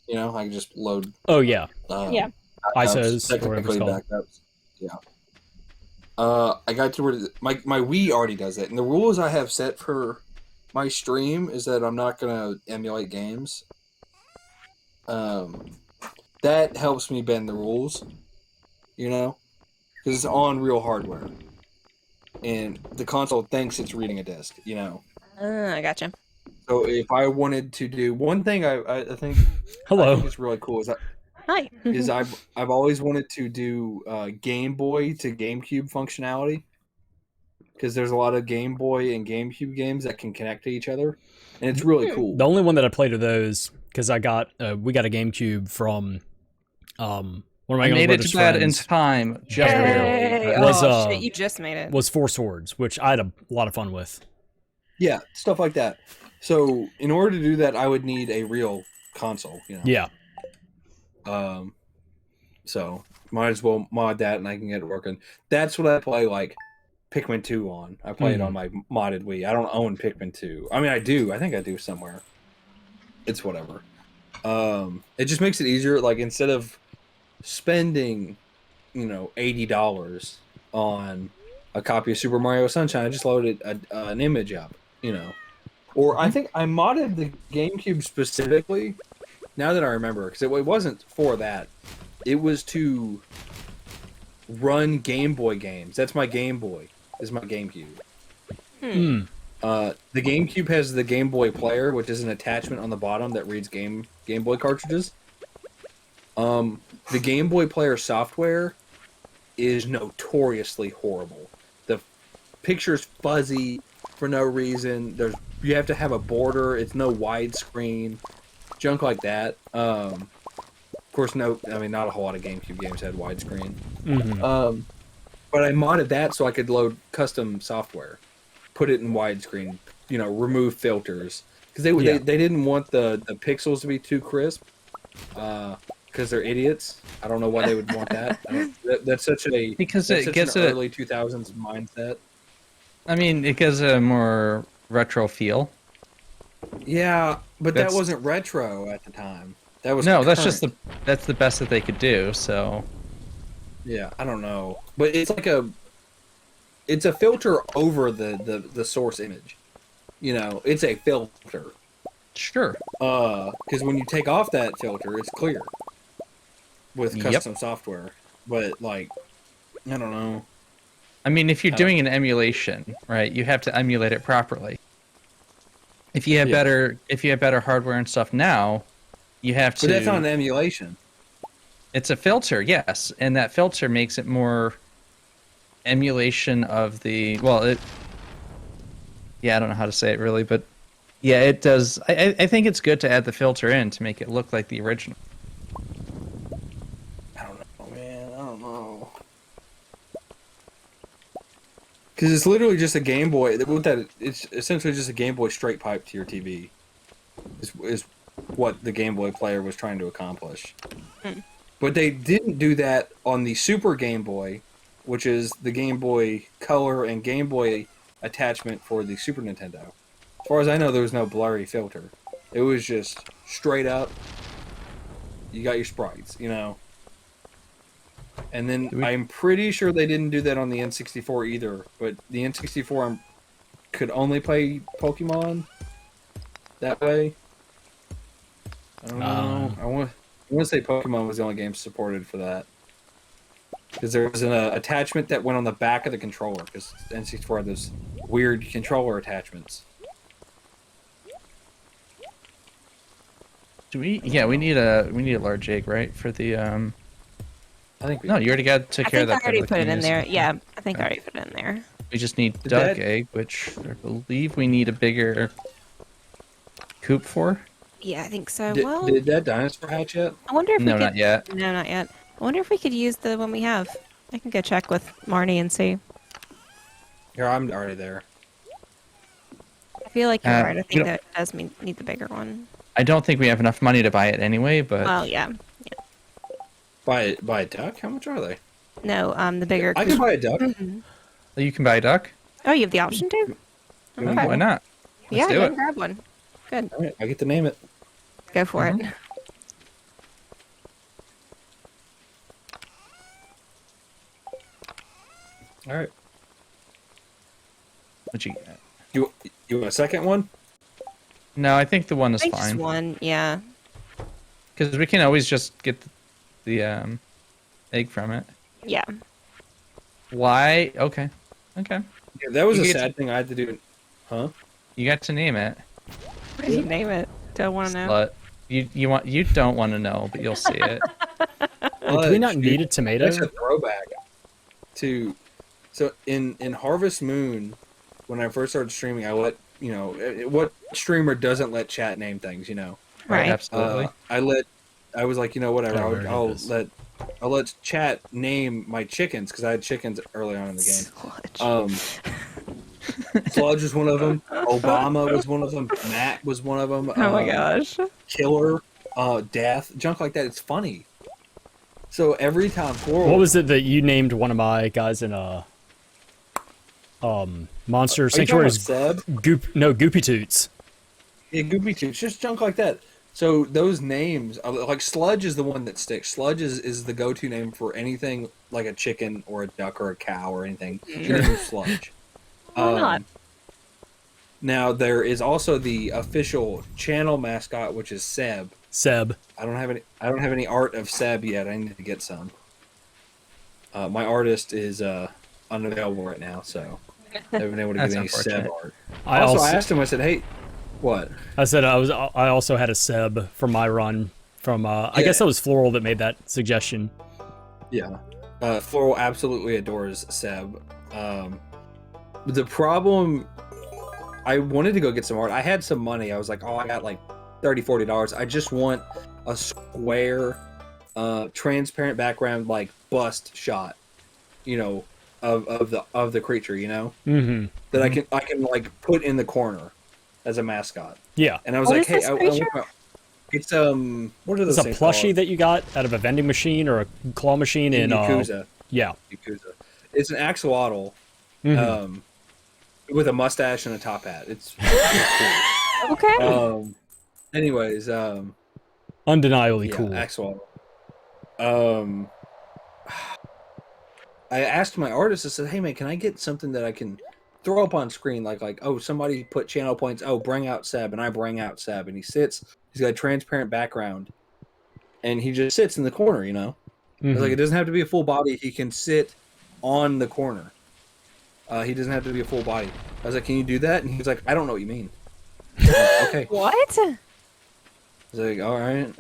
You know, I could just load. Oh yeah. Yeah. ISOs, or whatever it's technically called. backups. Yeah. I got to where my Wii already does it, and the rules I have set for my stream is that I'm not gonna emulate games. That helps me bend the rules, you know, because it's on real hardware, and the console thinks it's reading a disc, you know. I gotcha. So if I wanted to do one thing, I think Hello. I think it's really cool Hi. is I've always wanted to do Game Boy to GameCube functionality, because there's a lot of Game Boy and GameCube games that can connect to each other, and it's really cool. The only one that I played of those, because we got a GameCube from one of my I younger made it brother's to that in friends, time. Just barely. Yay. Was, Oh, shit, you just made it. was Four Swords, which I had a lot of fun with. Yeah, stuff like that. So in order to do that, I would need a real console, you know. Yeah. So might as well mod that and I can get it working. That's what I play like Pikmin 2 on. I play it on my modded Wii. I don't own Pikmin 2. I mean, I do. I think I do somewhere. It's whatever. It just makes it easier. Like, instead of spending, you know, $80 on a copy of Super Mario Sunshine, I just loaded an image up, you know. Or I think I modded the GameCube specifically, now that I remember, because it wasn't for that. It was to run Game Boy games. That's my Game Boy. This is my GameCube. The GameCube has the Game Boy Player, which is an attachment on the bottom that reads Game Boy cartridges. The Game Boy Player software is notoriously horrible. The picture's fuzzy for no reason. You have to have a border. It's no widescreen, junk like that. Of course, not a whole lot of GameCube games had widescreen. But I modded that so I could load custom software, put it in widescreen, you know, remove filters, because they didn't want the pixels to be too crisp, because they're idiots. I don't know why they would want that. That's such an early 2000s mindset. I mean, it gives a more retro feel. Yeah, but that wasn't retro at the time. That was no. current. That's the best that they could do. So Yeah, I don't know, but it's like it's a filter over the source image. You know, it's a filter. sure. Because when you take off that filter, it's clear with custom software. But like, I don't know. I mean, if you're doing an emulation, right, you have to emulate it properly. If you have better hardware and stuff now, you have to. But that's not an emulation. It's a filter, yes, and that filter makes it more emulation of the. Well, I don't know how to say it really, but yeah, it does. I think it's good to add the filter in to make it look like the original. I don't know, man. I don't know. Because it's literally just a Game Boy. It's essentially just a Game Boy straight pipe to your TV. is what the Game Boy player was trying to accomplish. But they didn't do that on the Super Game Boy, which is the Game Boy Color and Game Boy attachment for the Super Nintendo. As far as I know, there was no blurry filter. It was just straight up. You got your sprites, you know. And then I'm pretty sure they didn't do that on the N64 either. But the N64 could only play Pokemon that way. I don't know. I want to say Pokemon was the only game supported for that. Because there was an attachment that went on the back of the controller. Because N64 had those weird controller attachments. Do we? Yeah, we need a large egg, right? For the I think No, you already took care of that. I already put it in there. Yeah, I think I already put it in there. We just need duck egg, which I believe we need a bigger coop for. Yeah, I think so. Did that dinosaur hatch yet? I wonder if we No, could... not yet. No, not yet. I wonder if we could use the one we have. I can go check with Marnie and see. Here, I'm already there. I feel like you're right. I you think know- that does need the bigger one. I don't think we have enough money to buy it anyway, but Well, yeah. Buy a duck? How much are they? No, the bigger... I can buy a duck. you can buy a duck. Oh, you have the option to? Okay. Why not? Yeah, do go it. grab one. Good. All right, I get to name it. Go for it. All right. What you get? You want a second one? No, I think the one I is think just fine one, yeah. because we can always just get the egg from it. Yeah. Why? Okay. Yeah, that was You a get sad thing I had to do. Huh? You got to name it. What did you name it? Don't want to know. Slut. You don't want to know, but you'll see it. Do we not need a tomato? That's a throwback to. So in Harvest Moon, when I first started streaming, I let what streamer doesn't let chat name things, you know? Right. Absolutely. I was like, whatever. I already I'll did this. let chat name my chickens because I had chickens early on in the game. Sludge was one of them. Obama was one of them. Matt was one of them. Oh my gosh. Killer, death, junk like that. It's funny. So every time Floral, What was it that you named one of my guys in Monster Sanctuary's Seb? Goopy Toots. Yeah, Goopy Toots, just junk like that. So those names, like Sludge is the one that sticks. Sludge is the go-to name for anything like a chicken or a duck or a cow or anything. Your name is Sludge. Why not? Now there is also the official channel mascot, which is Seb. Seb. I don't have any art of Seb yet. I need to get some. My artist is unavailable right now, so I haven't been able to That's get any Seb unfortunate. art. I I asked him. I said, "Hey, what?" I said I also had a Seb for my run from I guess that was Floral that made that suggestion. Yeah, Floral absolutely adores Seb. The problem, I wanted to go get some art. I had some money. I was like, oh, I got like $30-$40. I just want a square, transparent background, like bust shot, of the creature, Mm-hmm. that I can like put in the corner as a mascot. Yeah. And I was What like, is this hey, creature? it's what are those It's a things plushie called? that you got out of a vending machine or a claw machine in Yakuza. yeah. Yakuza. It's an axolotl. Mhm. With a mustache and a top hat. It's cool. Okay. Anyways, Undeniably yeah, cool. axolotl. I asked my artist. I said, "Hey man, can I get something that I can throw up on screen? Like oh, somebody put channel points. Oh, bring out Seb, and I bring out Seb, and he sits. He's got a transparent background, and he just sits in the corner. I was Mhm. like, it doesn't have to be a full body. He can sit on the corner. He doesn't have to be a full body. I was like, can you do that? And he was like, I don't know what you mean. I was like, okay. What? I was like, all right.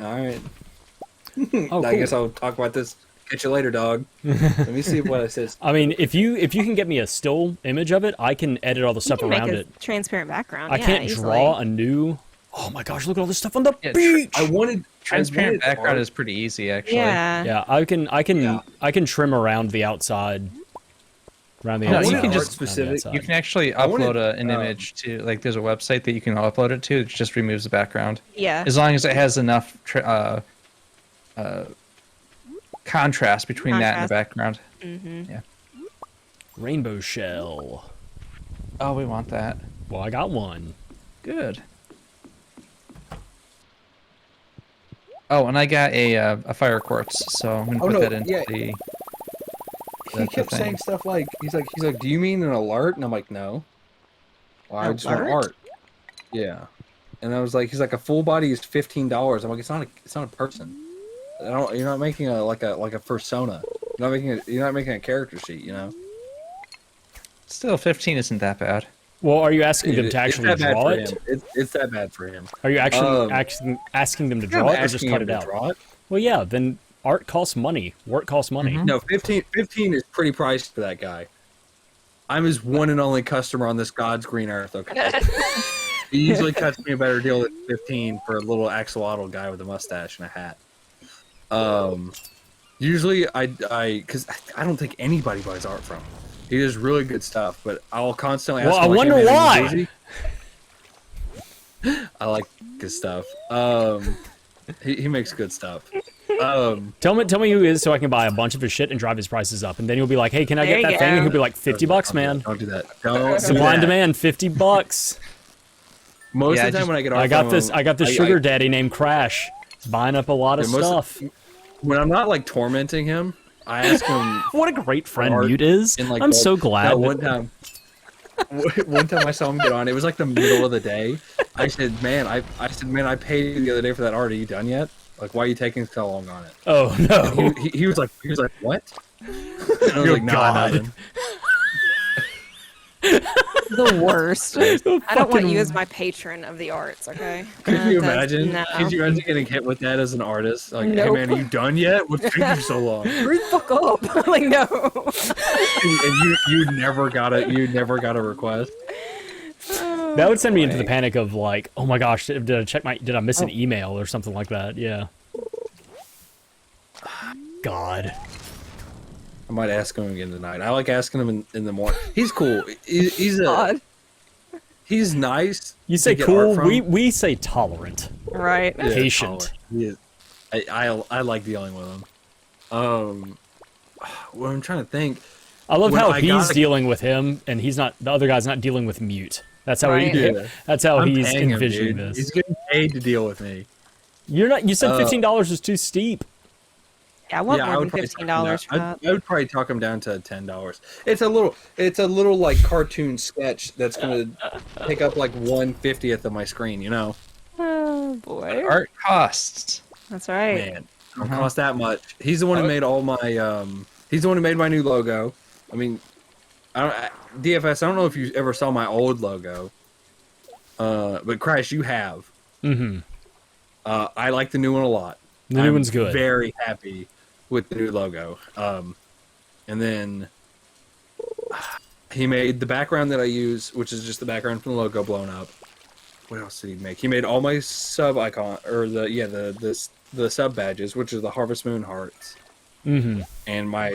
Oh, I cool. guess I'll talk about this. Catch you later, dog. Let me see what it says. I mean, if you can get me a still image of it, I can edit all the You stuff can around make a it. transparent background. I yeah, can't easily. draw a new. Oh my gosh! Look at all this stuff on the Yeah, beach. I wanted Transparent background art. is pretty easy, actually. Yeah. Yeah, I can trim around the outside around the No, outside. you can around just- the specific- outside. You can actually I wanted, upload an image to, like, there's a website that you can upload it to. It just removes the background. Yeah. As long as it has enough contrast between that and the background. Mm-hmm. Yeah. Rainbow shell. Oh, we want that. Well, I got one. Good. Oh, and I got a fire quartz, so I'm gonna Oh, put no, that into yeah. the. He kept thing. saying stuff like, he's like, do you mean an alert? And I'm like, no. Well, I just want Alert? art. Yeah. And I was like, he's like, a full body is $15. I'm like, it's not a person. You're not making a persona. You're not making a character sheet, you know? Still, 15 isn't that bad. Well, are you asking them It's to actually that bad draw for it? him. It's that bad for him. Are you actually Um, asking them to Yeah, draw I'm it or just asking cut him it to out? draw it. Well, yeah, then art costs money. Work costs money. Mhm. No, 15 is pretty priced for that guy. I'm his one and only customer on this God's green earth, okay? He usually cuts me a better deal than 15 for a little axolotl guy with a mustache and a hat. Usually because I don't think anybody buys art from him. He does really good stuff, but I'll constantly ask Well, him, I like, wonder "Hey, man, why." are you busy?" I like his stuff. He makes good stuff. Tell me who he is so I can buy a bunch of his shit and drive his prices up. And then he'll be like, hey, can I There get you that thing? And go. he'll be like, $50, man. Don't do that. Don't do Supply and that. demand, $50. Most Yeah, of the time just- when I get art I got from this. him, I got this sugar daddy named Crash. He's buying up a lot of Yeah, most of- stuff. when I'm not like tormenting him, I ask him. What a great friend art Mute is. in, like, I'm the- so glad. No, one time I saw him get on. It was like the middle of the day. I said, "Man, I paid you the other day for that art. Are you done yet? Like, why are you taking so long on it?" Oh no. He was like, "What?" And I was Oh, like, "No, God. I haven't." The worst. I don't want Fucking- you as my patron of the arts, okay? Could you That's- imagine? No. Could you imagine getting hit with that as an artist? Like, Nope. "Hey man, are you done yet? What's taking you so long?" Hurry the fuck up. Like, no. And you never got a request. That would send me into the panic of like, oh my gosh, did I miss an email or something like that? Yeah. God. I might ask him again tonight. I like asking him in the morning. He's cool. He's God. he's nice. You say to get art cool, from. we say tolerant. Right. Yeah, patient. taller. He is. I like dealing with him. Well, I'm trying to think. I love When how I he's got- dealing with him and the other guy's not dealing with Mute. That's how Right. Yeah. that's how I'm he's paying him, envisioning dude. this. He's getting paid to deal with me. You said Uh, $15 was too steep. Yeah, I want Yeah, I more would than probably $15 for that. I would probably talk him down to $10. It's a little like cartoon sketch that's gonna take up like 1/50th of my screen. You know, Oh, boy. Art costs. That's right. man, it don't cost that much. He's the one who made all my. He's the one who made my new logo. I mean, DFS. I don't know if you ever saw my old logo. But Crash, you have. Mm-hmm. I like the new one a lot. The new one's good. Very happy with the new logo. And then he made the background that I use, which is just the background from the logo blown up. What else did he make? He made all my sub icon or the sub badges, which are the Harvest Moon hearts, Mm-hmm. and my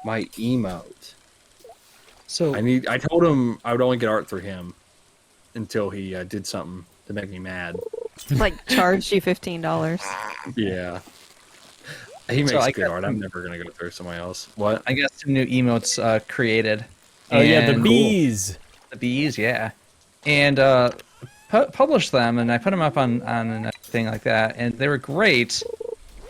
emote. So I told him I would only get art through him until he did something to make me mad. Like, charge you $15. Yeah. He makes I good got art. I'm never gonna go through somebody else. What? I got some new emotes created. Oh yeah, the And- bees. The bees, yeah. And published them, and I put them up on a thing like that, and they were great.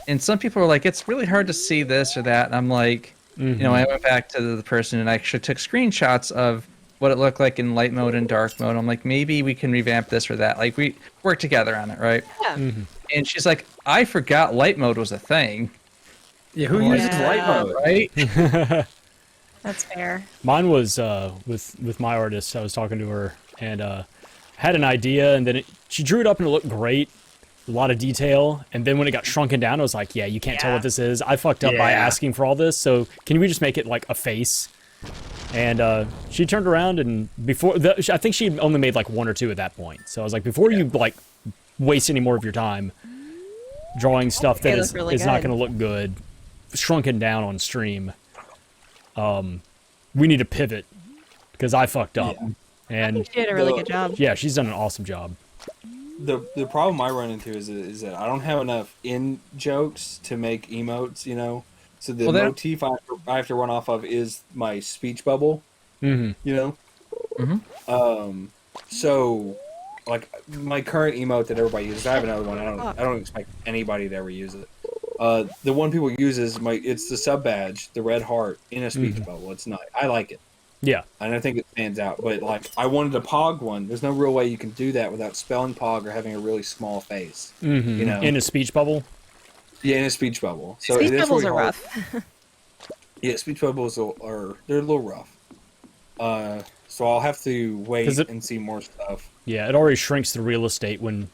And some people were like, "It's really hard to see this or that." And I'm like, you know, I went back to the person and I actually took screenshots of what it looked like in light mode and dark mode. I'm like, maybe we can revamp this or that. Like, we work together on it, right? Yeah. And she's like, I forgot light mode was a thing, Yeah, who Yeah. uses light mode? right? That's fair. Mine was with my artist. I was talking to her and had an idea, and then she drew it up and it looked great, a lot of detail. And then when it got shrunken down, I was like, "Yeah, you can't tell Yeah. what this is. I fucked up by Yeah. asking for all this. So can we just make it like a face?" And she turned around and I think she only made like one or two at that point. So I was like, before you like waste any more of your time drawing stuff that They is look really not good. going to look good, shrunken down on stream. we need to pivot because I fucked up. I And think she did a really good job. yeah, she's done an awesome job. The problem I run into is that I don't have enough in jokes to make emotes, you know. So the motif I have to run off of is my speech bubble, you know. So like my current emote that everybody uses, I have another one. I don't expect anybody to ever use it. The one people use is it's the sub badge, the red heart in a speech bubble. It's not. I like it. Yeah. And I think it stands out. But like I wanted a Pog one. There's no real way you can do that without spelling Pog or having a really small face. You know, In a speech bubble. yeah, in a speech bubble. So Speech it is bubbles really are hard. rough. Yeah, speech bubbles they're a little rough. So I'll have to wait and see more stuff. Yeah, it already shrinks the real estate when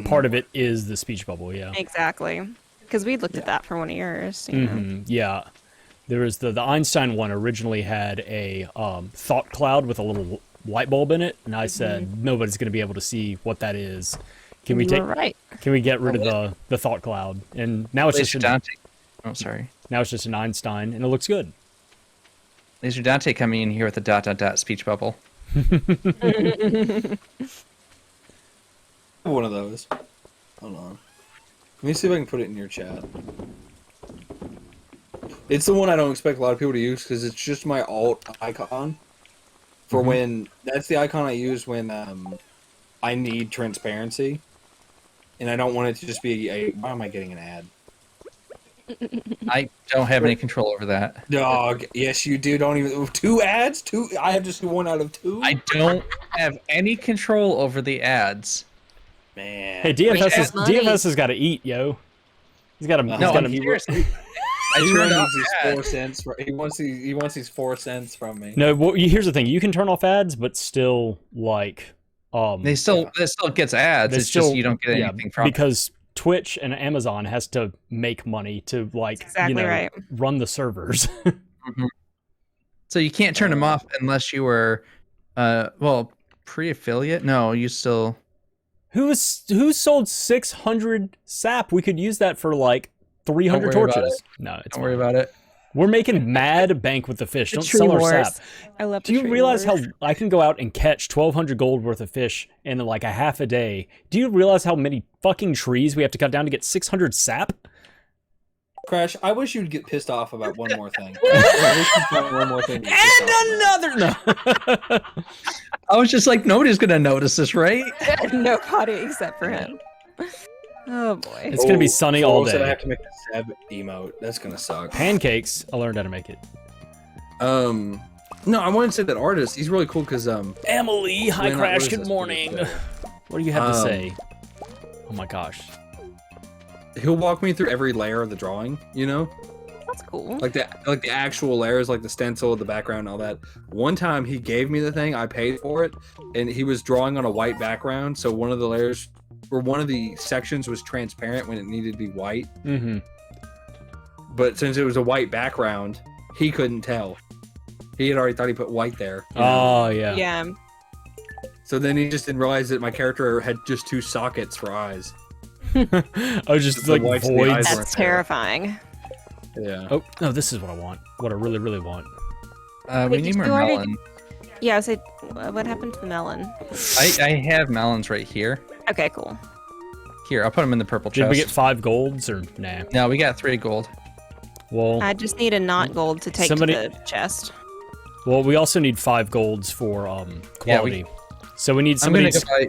part of it is the speech bubble. Yeah. Exactly. Because we looked at that for one of yours. You know? Yeah. There was the Einstein one originally had a thought cloud with a little light bulb in it, and I said nobody's going to be able to see what that is. Can we You take? were right. Can we get rid of the thought cloud? And now it's just Dante. Oh, sorry. now it's just an Einstein, and it looks good. Laser Dante coming in here with a ... speech bubble. One of those. Hold on. Let me see if I can put it in your chat. It's the one I don't expect a lot of people to use because it's just my alt icon. For when that's the icon I use when I need transparency, and I don't want it to just be a. Why am I getting an ad? I don't have any control over that. Dog. Yes, you do. Don't even 2 ads. 2. I have just 1 out of 2. I don't have any control over the ads. Man. Hey, DFS has got to eat, yo. He's got to. No, I'm seriously. I He turned off wants these ads. 4 cents. He wants these 4 cents from me. No, well, here's the thing: you can turn off ads, but still, like, It still gets ads. they It's just you don't get anything from it. because Twitch and Amazon has to make money to exactly right. run the servers. So you can't turn them off unless you were, pre-affiliate. No, you still. Who sold 600 sap? We could use that for like 300 Don't worry about torches. No, it's Don't worry about it. We're making mad bank with the fish. Don't tree sell our wars. sap. I love Do you realize how I can go out and catch 1,200 gold worth of fish in like a half a day? Do you realize how many fucking trees we have to cut down to get 600 sap? Crash, I wish you'd get pissed off about one more thing. I wish you'd find one more thing. to get pissed off about. No. I was just like, nobody's gonna notice this, right? Nobody except for him. Oh boy. It's gonna be sunny all Said I day. have to make the Seb emote. That's gonna suck. Pancakes. I learned how to make it. No, I wanted to say that artist. He's really cool because Emily, hi when I- Crash. what is Good this? morning. What do you have to say? Oh my gosh. He'll walk me through every layer of the drawing. You know, That's cool. like the actual layers, like the stencil, the background, and all that. One time he gave me the thing, I paid for it, and he was drawing on a white background. So one of the layers, or one of the sections, was transparent when it needed to be white. Mm-hmm. But since it was a white background, he couldn't tell. He had already thought he put white there. you know? Oh yeah. Yeah. So then he just didn't realize that my character had just 2 sockets for eyes. I was just The like whites and the eyes voids. weren't That's there. terrifying. Yeah. Oh no, this is what I want. What I really, really want. We Wait, need did more you already- melon. Yeah, I was like, what happened to the melon? I have melons right here. Okay, cool. Here, I'll put them in the purple Did chest. we get 5 golds or nah? No, we got 3 gold. Well, I just need a not gold to take Somebody- to the chest. well, we also need 5 golds for Yeah, quality. So we need I'm somebody. gonna go buy.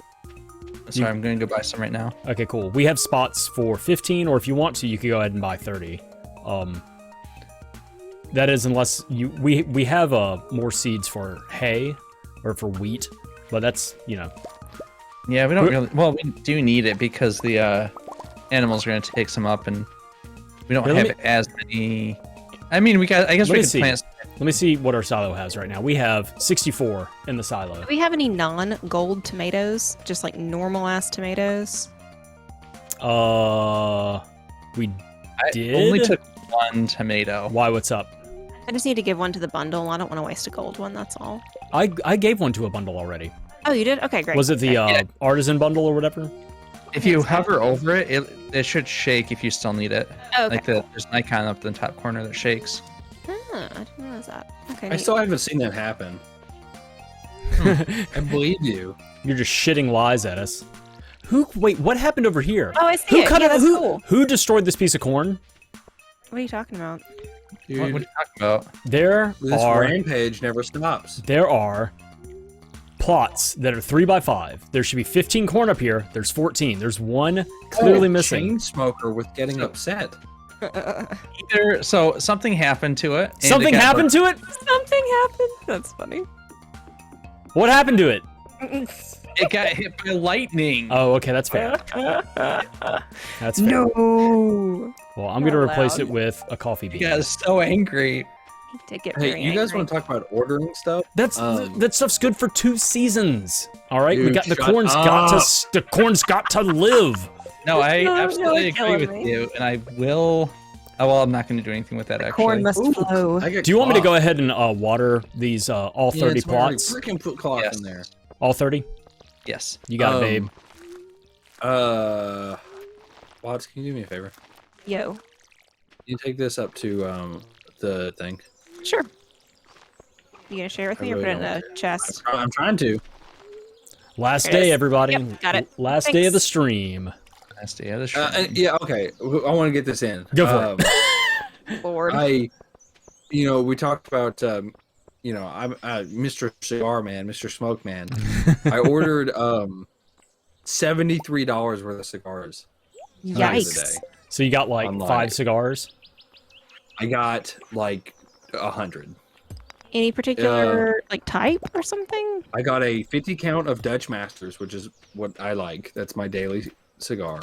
Sorry, I'm gonna go buy some right now. Okay, cool. We have spots for 15, or if you want to, you can go ahead and buy 30. That is, unless you we have more seeds for hay or for wheat, but that's Yeah, we don't really. Well, we do need it because the animals are gonna take some up, and we don't Here, let have as many. I mean, we got. I guess Let we me could see. plant. Let me see what our silo has right now. We have 64 in the silo. Do we have any non-gold tomatoes? Just like normal-ass tomatoes? We I did? only took 1 tomato. Why? What's up? I just need to give one to the bundle. I don't want to waste a gold one, that's all. I gave one to a bundle already. Oh, you did? Okay, great. Was it the Okay. artisan bundle or whatever? If you hover over it, it should shake if you still need it. Oh, okay. Like there's an icon up in the top corner that shakes. Ah, I didn't know How's that? Okay. I neat. still haven't seen that happen. I believe you. You're just shitting lies at us. Wait, what happened over here? Oh, I see it. Yeah, that's cool. Who destroyed this piece of corn? What are you talking about? Dude, What are you talking about? There this are rampage never stops. there are plots that are 3x5. There should be 15 corn up here. There's 14. There's one clearly missing. Chain smoker with getting upset. Either so something happened to it. and Something it got happened to it? Something happened. That's funny. What happened to it? It got hit by lightning. Oh, okay, that's fair. That's fair. No. Well, I'm gonna Not replace allowed. it with a coffee bean. He got so angry. He did get Hey, very you guys angry. want to talk about ordering stuff? That stuff's good for 2 seasons. All right, we Dude, got the shut corn's up. the corn's got to live. No, I No, absolutely you're agree killing with me. you, and I will. Oh well, I'm not going to do anything with that. Actually, Corn must Ooh, flow. I get Do you want me to go cloth. ahead and water these all 30 plots? Freaking put cloth Yes. in there. All 30? Yes. You got it, babe. Watts, can you do me a favor? Yo. Can you take this up to the thing? Sure. You gonna share with I me or really put it in a chest? I'm trying to. Last There it day, is. everybody. Yep, got it. Last day of the Thanks. stream. Last day of the show. Yeah, okay. I want to get this in. Go for it. Lord. We talked about, I'm Mr. Cigar Man, Mr. Smoke Man. I ordered $73 worth of cigars. the other Yikes. day. So you got like Online. 5 cigars? I got like 100. Any particular like type or something? I got a 50 count of Dutch Masters, which is what I like. That's my daily cigar.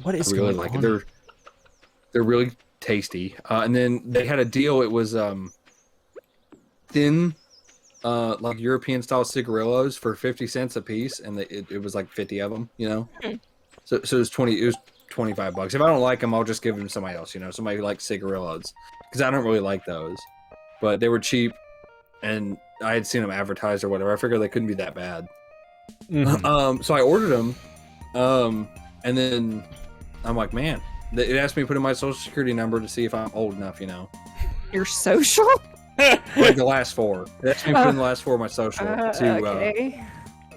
What is I really going like on? it. They're really tasty. And then they had a deal. It was thin, like European style cigarillos for 50 cents a piece, and it was like 50 of them. So it was 20. It was $25. If I don't like them, I'll just give them to somebody else. Somebody who likes cigarillos, because I don't really like those. But they were cheap, and I had seen them advertised or whatever. I figured they couldn't be that bad. Mhm. So I ordered them, and then I'm like, man, it asked me to put in my social security number to see if I'm old enough, Your social? like the last 4. It asked me to put in the last 4 of my social Okay.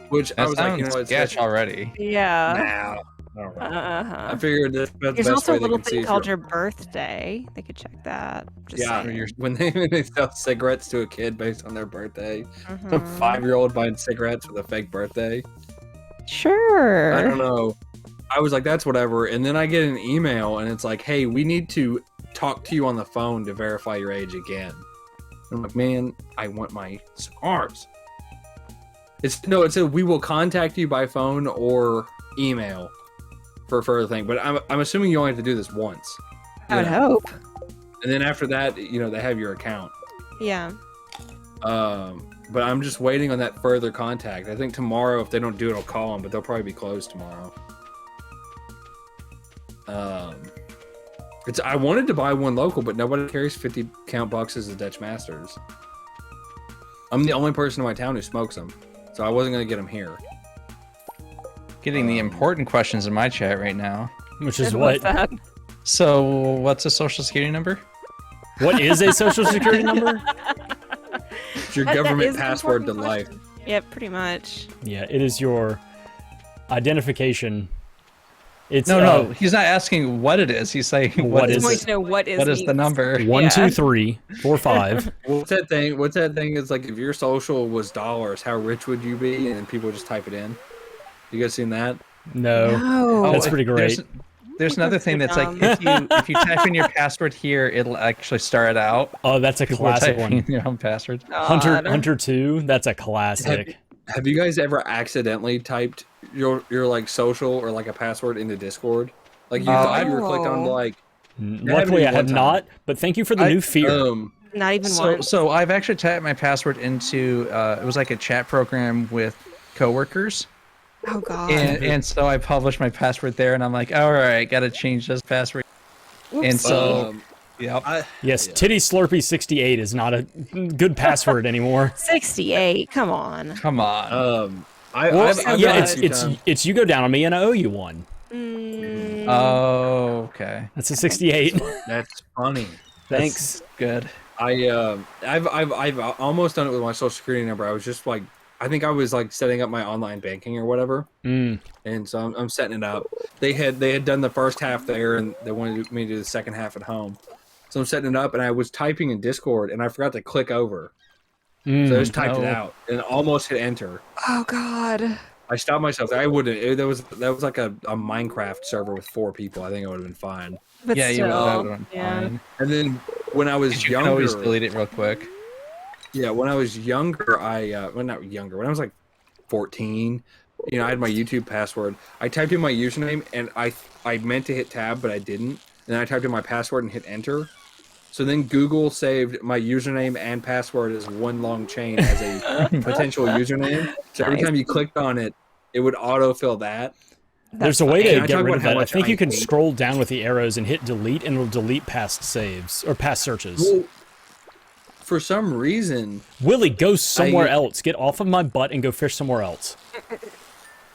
which I That was like, sounds it's sketch already. Yeah. nah, I don't know. Uh-huh. I figured that's the There's best also way a they little can see thing if called you're. your birthday. They could check that. Just Yeah, saying. when they sell cigarettes to a kid based on their birthday, some Mhm. 5-year-old buying cigarettes with a fake birthday. Sure. I don't know. I was like, that's whatever. And then I get an email and it's like, hey, we need to talk to you on the phone to verify your age again. I'm like, man, I want my cigars. It said we will contact you by phone or email for further thing. But I'm assuming you only have to do this once. I would Yeah. hope. And then after that, they have your account. Yeah. But I'm just waiting on that further contact. I think tomorrow, if they don't do it, I'll call them, but they'll probably be closed tomorrow. I wanted to buy one local, but nobody carries 50 count boxes of Dutch Masters. I'm the only person in my town who smokes them, so I wasn't gonna get them here. Getting the important questions in my chat right now. Which is And what? what's that? So, what's a social security number? What is a social security number? It's your That government is an password to important life. question. Yep, pretty much. Yeah, it is your identification. It's No, he's not asking what it is. He's saying What what is He's is going it? to know what is what is the means. number? 1, Yeah. 2, 3, 4, 5. What's that thing? It's like if your social was dollars, how rich would you be? And then people just type it in. You guys seen that? No. No. That's pretty great. There's another thing that's like Dumb. if you type in your password here, it'll actually start out. Oh, that's a People are classic typing one. in their own password. God. Hunter 2, that's a classic. Have you guys ever accidentally typed your like social or like a password into Discord? Like you thought you were clicked on Oh. like Luckily, I one have time. not, but thank you for the new fear. Not even one. So I've actually typed my password into it was like a chat program with coworkers, Oh God. and so I published my password there, and I'm like, all right, gotta change this password. And so, yeah, Yes, Titty Slurpee 68 is not a good password anymore. 68. Come on. come on. Well, I've yeah, done it a few times. it's you go down on me and I owe you one. Mm, Oh, okay. That's a 68. That's funny. Thanks. Good. I've almost done it with my social security number. I was just like, I think I was like setting up my online banking or whatever, and so I'm setting it up. They had done the first half there, and they wanted me to do the second half at home. So I'm setting it up, and I was typing in Discord, and I forgot to click over. So I just typed it out and almost hit enter. Oh God. I stopped myself. I wouldn't. That was like a Minecraft server with 4 people. I think I would have been fine. But Yeah, you would still, have been yeah. fine. And then when I was You younger, can always delete it real quick. yeah, when I was younger, well, not younger. When I was like 14, I had my YouTube password. I typed in my username, and I meant to hit tab, but I didn't. And then I typed in my password and hit enter. So then Google saved my username and password as one long chain as a potential username. So every time you clicked on it, it would autofill that. There's a way Can to I get talk rid about of how that. I much think you can hate- scroll down with the arrows and hit delete, and it'll delete past saves or past searches. Well, for some reason, Willie, go somewhere I- else. Get off of my butt and go fish somewhere else.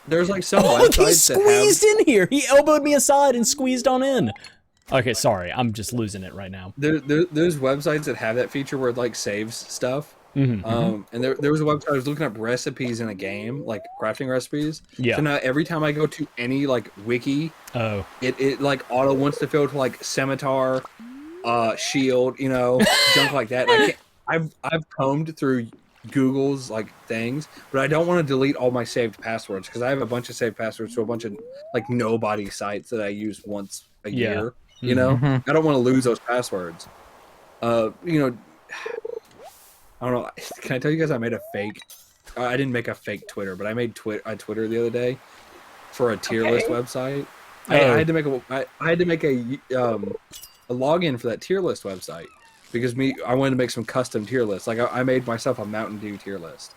there's like some Oh, he websites that have... squeezed in here. He elbowed me aside and squeezed on in. Okay, sorry. I'm just losing it right now. There's websites that have that feature where it like saves stuff. And there was a website I was looking up recipes in a game, like crafting recipes. Yeah. So now every time I go to any like wiki, Oh. it like auto wants to fill to like scimitar, shield, junk like that. And I've combed through Google's like things, but I don't want to delete all my saved passwords because I have a bunch of saved passwords to a bunch of like nobody sites that I use once a Yeah. year. I don't want to lose those passwords. I don't know. Can I tell you guys I made a fake? I didn't make a fake Twitter, but I made a Twitter the other day for a tier list website. I had to make a login for that tier list website because I wanted to make some custom tier lists. Like I made myself a Mountain Dew tier list,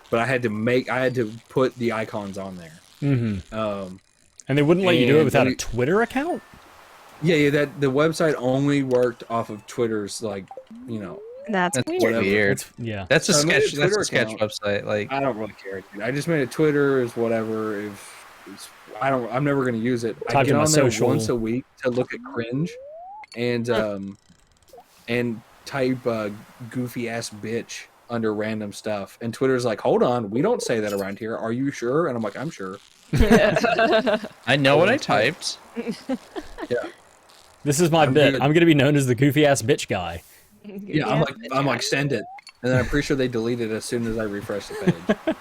but I had to put the icons on there. And they wouldn't let you do it without a Twitter account? Yeah. That the website only worked off of Twitter's That's That's weird. weird. Yeah. That's a So I made a sketch. That's Twitter a sketch account. website. Like, I don't really care, dude. I just made a Twitter as whatever. I'm never gonna use it. I Typed get in my on there social. once a week to look at cringe, and type goofy ass bitch under random stuff. And Twitter's like, hold on, we don't say that around here. Are you sure? And I'm like, I'm sure. I know what I typed. Yeah, This is my bit. good. I'm going to be known as the goofy ass bitch guy. yeah. I'm like, send it, and then I'm pretty sure they delete it as soon as I refresh the page.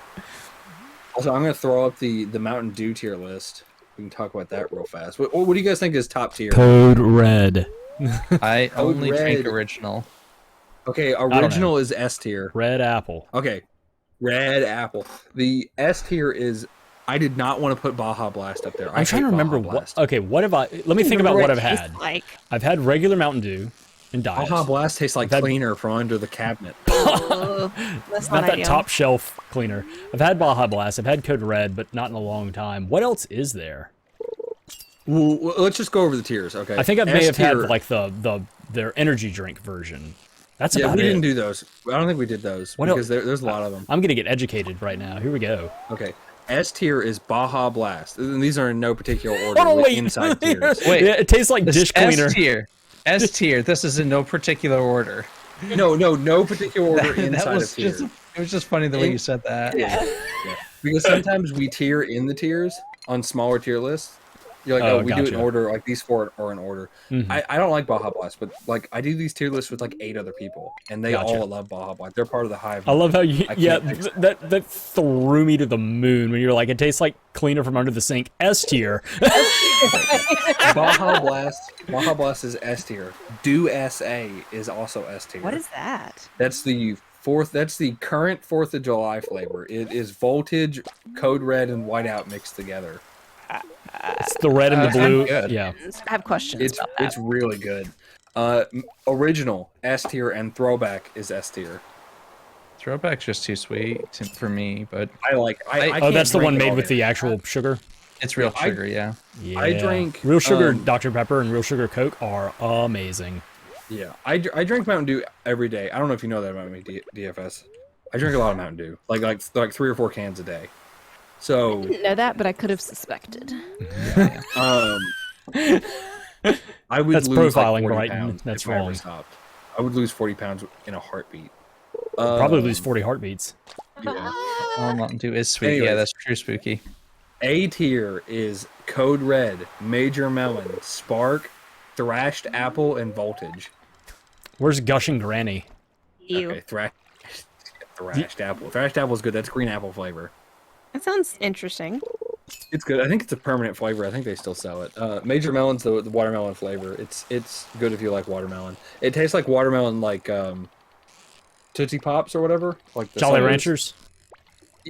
Also, I'm gonna throw up the Mountain Dew tier list. We can talk about that real fast. What do you guys think is top tier? Code Red. I only drink red. original. Okay, don't know. original is S tier. Red Apple. Okay, Red Apple. The S tier is. I did not want to put Baja Blast up there. I'm trying to remember what. Okay, what have I. Let me think about what I've had. Like, I've had regular Mountain Dew and Diet. Baja Blast tastes like That- cleaner from under the cabinet. that's Not that ideal. top shelf cleaner. I've had Baja Blast. I've had Code Red, but not in a long time. What else is there? Well, let's just go over the tiers, okay? I think I may have had S-tier- like their energy drink version. That's Yeah, about we it. didn't do those. I don't think we did those What because there's a lot of them. I'm gonna get educated right now. Here we go. Okay, S tier is Baja Blast, and these are in no particular order. Oh with wait, inside tiers. Wait, yeah, it tastes like This dish cleaner. S tier. S tier. This is in no particular order. No particular order That inside was of tiers. just. It was just funny the way you said that. Yeah. Because sometimes we tier in the tiers on smaller tier lists. You're like, Oh, we do it in gotcha. order, like these 4 are in order. Mhm. I don't like Baja Blast, but like I do these tier lists with like 8 other people, and they Gotcha. all love Baja Blast. They're part of the hive. I love how you, I yeah, can't fix that threw me to the moon when you're like, it tastes like cleaner from under the sink. S tier. Baja Blast is S tier. Do SA is also S tier. What is that? That's the current 4th of July flavor. It is Voltage, Code Red, and Whiteout mixed together. It's the red and the blue. good. Yeah. I have questions It's about that. it's really good. Original S tier and Throwback is S tier. Throwback's just too sweet for me, but I Oh, can't that's the one drink it made all with day. the actual sugar. it's real I- sugar. Yeah. Yeah. I drank, real sugar um, Dr Pepper and real sugar Coke are amazing. Yeah, I drink Mountain Dew every day. I don't know if you know that about me, DFS. I drink a lot of Mountain Dew, like 3 or 4 cans a day. So, I didn't know that, but I could have suspected. I would That's lose profiling, like 40 Brighton. pounds That's if I ever wrong. stopped. I would lose 40 pounds in a heartbeat. Probably lose 40 heartbeats. Yeah. Oh, Mountain Dew is sweet. Anyways. Yeah, that's true, Spooky. A tier is Code Red, Major Melon, Spark, Thrashed Apple, and Voltage. Where's Gushing Granny? Ew. Okay, Thrashed Apple. Thrashed Apple is good. That's green apple flavor. That sounds interesting. It's good. I think it's a permanent flavor. I think they still sell it. Major Melon's the watermelon flavor. It's good if you like watermelon. It tastes like watermelon, like Tootsie Pops or whatever. Like the Jolly sodas. Ranchers?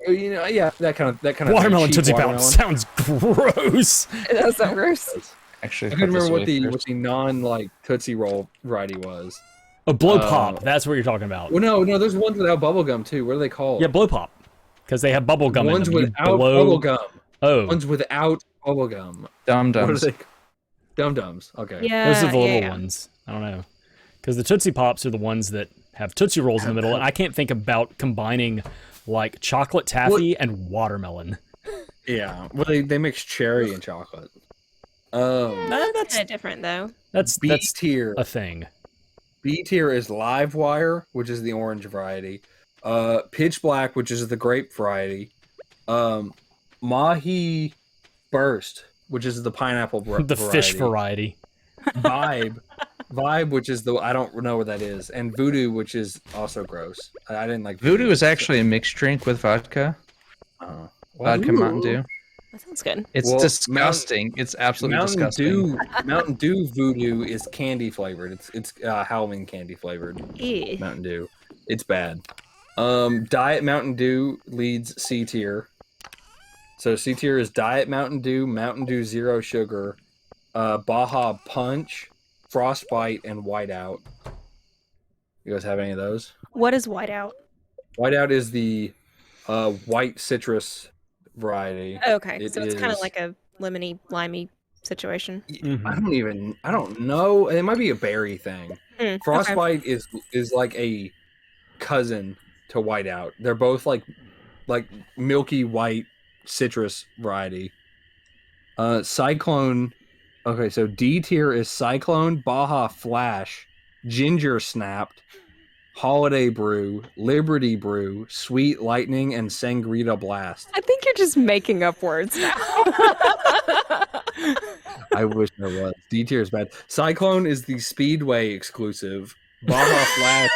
You know, yeah, that kind of Watermelon cheap Tootsie watermelon. Pops sounds gross. It does sound gross. Actually, I couldn't remember what the non like Tootsie Roll variety was. A Blow Pop, that's what you're talking about. Well, no, there's ones without bubble gum too. What are they called? Yeah, Blow Pop. Because they have bubble gum Ones in them. You without blow... bubble gum. Oh, Ones without bubble gum. Dum What are Dums. they? Dum Dums. Okay. Yeah. those are the little yeah. ones. I don't know. Because the Tootsie Pops are the ones that have Tootsie Rolls in the middle, and I can't think about combining like chocolate taffy and watermelon. Yeah. Well, they mix cherry and chocolate. That's Kind of different though. that's B tier. a thing. B tier is Live Wire, which is the orange variety. Pitch Black, which is the grape variety. Mahi Burst, which is the pineapple The variety. fish variety. Vibe, which is the I don't know what that is, and Voodoo, which is also gross. I didn't like Voodoo is actually a mixed drink with vodka. Vodka Mountain Dew. That sounds good. It's Well, disgusting. It's absolutely disgusting. Mountain Dew Voodoo is candy flavored. It's Halloween candy flavored. Ew. Mountain Dew. It's bad. Diet Mountain Dew leads C tier. So C tier is Diet Mountain Dew Zero Sugar, Baja Punch, Frostbite, and Whiteout. You guys have any of those? What is whiteout? Whiteout is the white citrus variety. Okay, It so it's kind of is- like a lemony, limey situation. I don't know. It might be a berry thing. Okay. Frostbite is like a cousin to Whiteout. They're both like milky white citrus variety. Cyclone. Okay, so D tier is Cyclone, Baja Flash, Ginger Snapped, Holiday Brew, Liberty Brew, Sweet Lightning, and Sangrita Blast. I think you're just making up words now. I wish there was. D tier is bad. Cyclone is the Speedway exclusive. Baja Flash.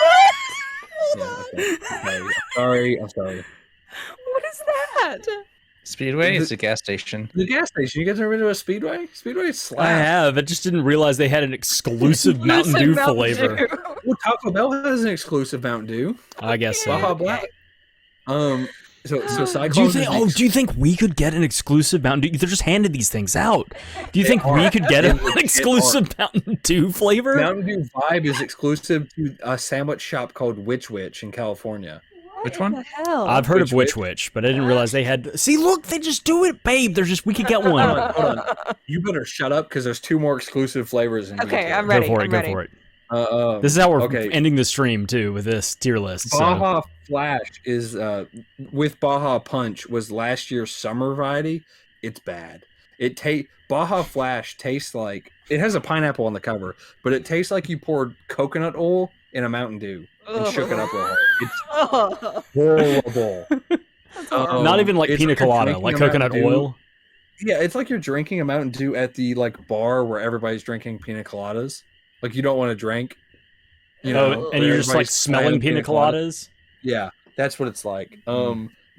Yeah, okay. I'm sorry. What is that? Speedway is a gas station. The gas station. You guys ever been to a Speedway? Speedway slaps. I have. I just didn't realize they had an exclusive Mountain Dew flavor. Well, Taco Bell has an exclusive Mountain Dew. I guess so. Baja Black. So Cyclone. Do you think? Oh, do you think we could get an exclusive Mountain Dew? They're just handing these things out. Do you think we could get an exclusive Mountain Dew flavor? Mountain Dew Vibe is exclusive to a sandwich shop called Witch in California. Which one? What the hell? I've heard of Witch Witch, but I didn't realize they had. See, look, they just do it, babe. They're just. We could get one. Hold on. You better shut up because there's 2 more exclusive flavors in Okay, here. I'm ready. Go for it. I'm Go ready. for it. This is how we're ending the stream too, with this tier list. So. Baja Flash is with Baja Punch was last year's summer variety. It's bad. Baja Flash tastes like it has a pineapple on the cover, but it tastes like you poured coconut oil in a Mountain Dew and shook it up real hard. It's horrible. Not even like it's pina like you're colada, drinking like a Mountain coconut Dew. oil. Yeah, it's like you're drinking a Mountain Dew at the like bar where everybody's drinking pina coladas. Like you don't want to drink. You know, And you're just like everybody's smelling smelling pina coladas. Yeah, that's what it's like.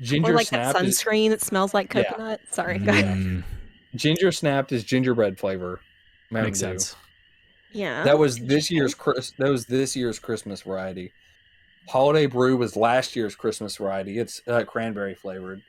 Ginger Or like Snap that is sunscreen that smells like Yeah. coconut. Sorry, go ahead. Ginger Snapped is gingerbread flavor. Mountain Makes Dew. sense. Yeah. That was this year's Christmas variety. Holiday Brew was last year's Christmas variety. It's cranberry flavored.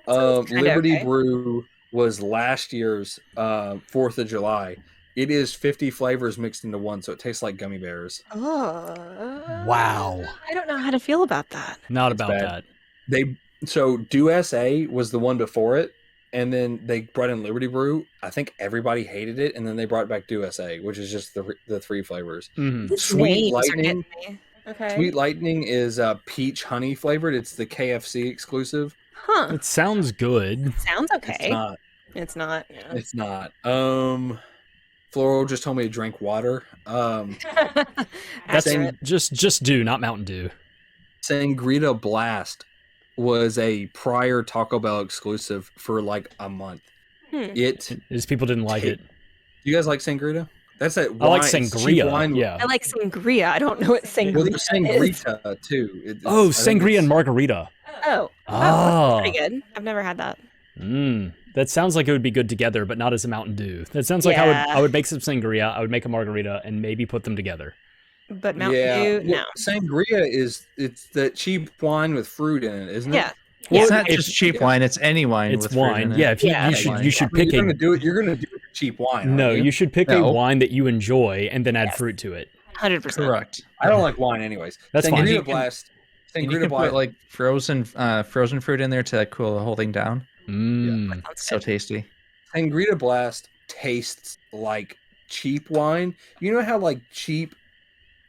Sounds kinda Liberty okay. Brew was last year's 4th of July. It is 50 flavors mixed into one, so it tastes like gummy bears. Wow. I don't know how to feel about that. Not about bad. that. So Dew SA was the one before it, and then they brought in Liberty Brew. I think everybody hated it, and then they brought back Dew SA, which is just the 3 flavors. Mhm. These Sweet names are Lightning. getting me. Okay. Sweet Lightning is peach honey flavored. It's the KFC exclusive. Huh. It sounds good. Sounds okay. It's not. It's not. Yeah. It's not. Floral just told me to drink water. That's Accurate. just Dew, not Mountain Dew. Sangrita Blast was a prior Taco Bell exclusive for like a month. It Is people didn't like it. You guys like Sangrita? That's that. I like wine. It's cheap sangria. wine with- Yeah. I like sangria. I don't know what sangria Well, there's is. Sangrita too. Oh, I think sangria it's- and margarita. Oh, Ah. that's pretty good. I've never had that. That sounds like it would be good together, but not as a Mountain Dew. That sounds like Yeah. I would make some sangria, I would make a margarita, and maybe put them together. But Mountain Dew, no. Sangria it's that cheap wine with fruit in it, isn't it? Yeah. Well, It's not if- just cheap wine; it's any wine. It's with fruit wine. in it. Yeah, if you, Yeah. you should I mean, pick you're a gonna do it. You're gonna do it with cheap wine. no. aren't You should pick a No. wine that you enjoy and then add Yes. fruit to it. 100%. correct. I don't like wine anyways. That's fine. Sangria You can- Blast. And you Sangria can Blast. put like frozen fruit in there to cool the whole thing down. Mm. Sounds So good. tasty. Sangrita Blast tastes like cheap wine. You know how like cheap,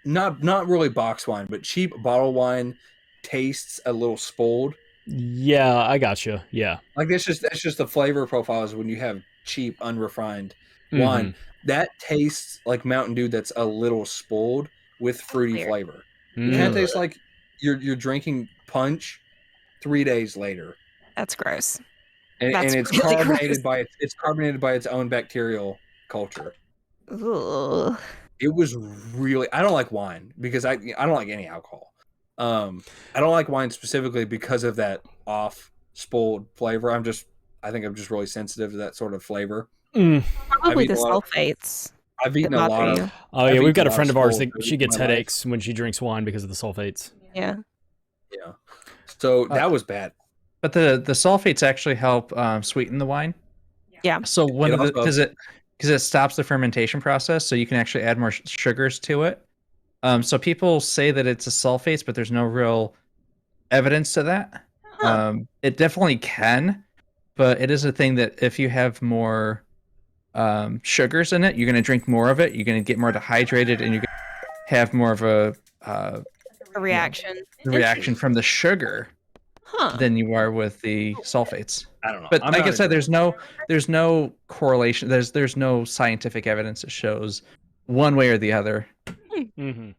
not really box wine, but cheap bottle wine tastes a little spoiled. Yeah, I gotcha. Yeah. Like that's just the flavor profiles when you have cheap, unrefined Mm-hmm. wine. That tastes like Mountain Dew that's a little spoiled with fruity Weird. flavor. Mm. It kind of tastes like you're drinking punch 3 days later, That's gross. and That's it's really carbonated gross. it's carbonated by its own bacterial culture. Ooh. It was really. I don't like wine because I don't like any alcohol. I don't like wine specifically because of that off spoiled flavor. I think I'm just really sensitive to that sort of flavor. Mm. Probably eaten the a lot of- sulfates. I've eaten that a lot bother of. you. Oh I've yeah, we've eaten got a a lot friend of of ours spoiled that food she in gets my life. headaches when she drinks wine because of the sulfates. Yeah. Yeah. So that was bad. But the sulfates actually help sweeten the wine. Yeah. So one It of the also- because it stops the fermentation process, so you can actually add more sugars to it. So people say that it's a sulfates, but there's no real evidence to that. Huh. It definitely can, but it is a thing that if you have more sugars in it, you're going to drink more of it. You're going to get more dehydrated, and you're going to have more of a A reaction. reaction from the sugar Huh. than you are with the sulfates. I don't know. But I'm like not I a said, drinker. there's no correlation. There's no scientific evidence that shows one way or the other. Mm-hmm.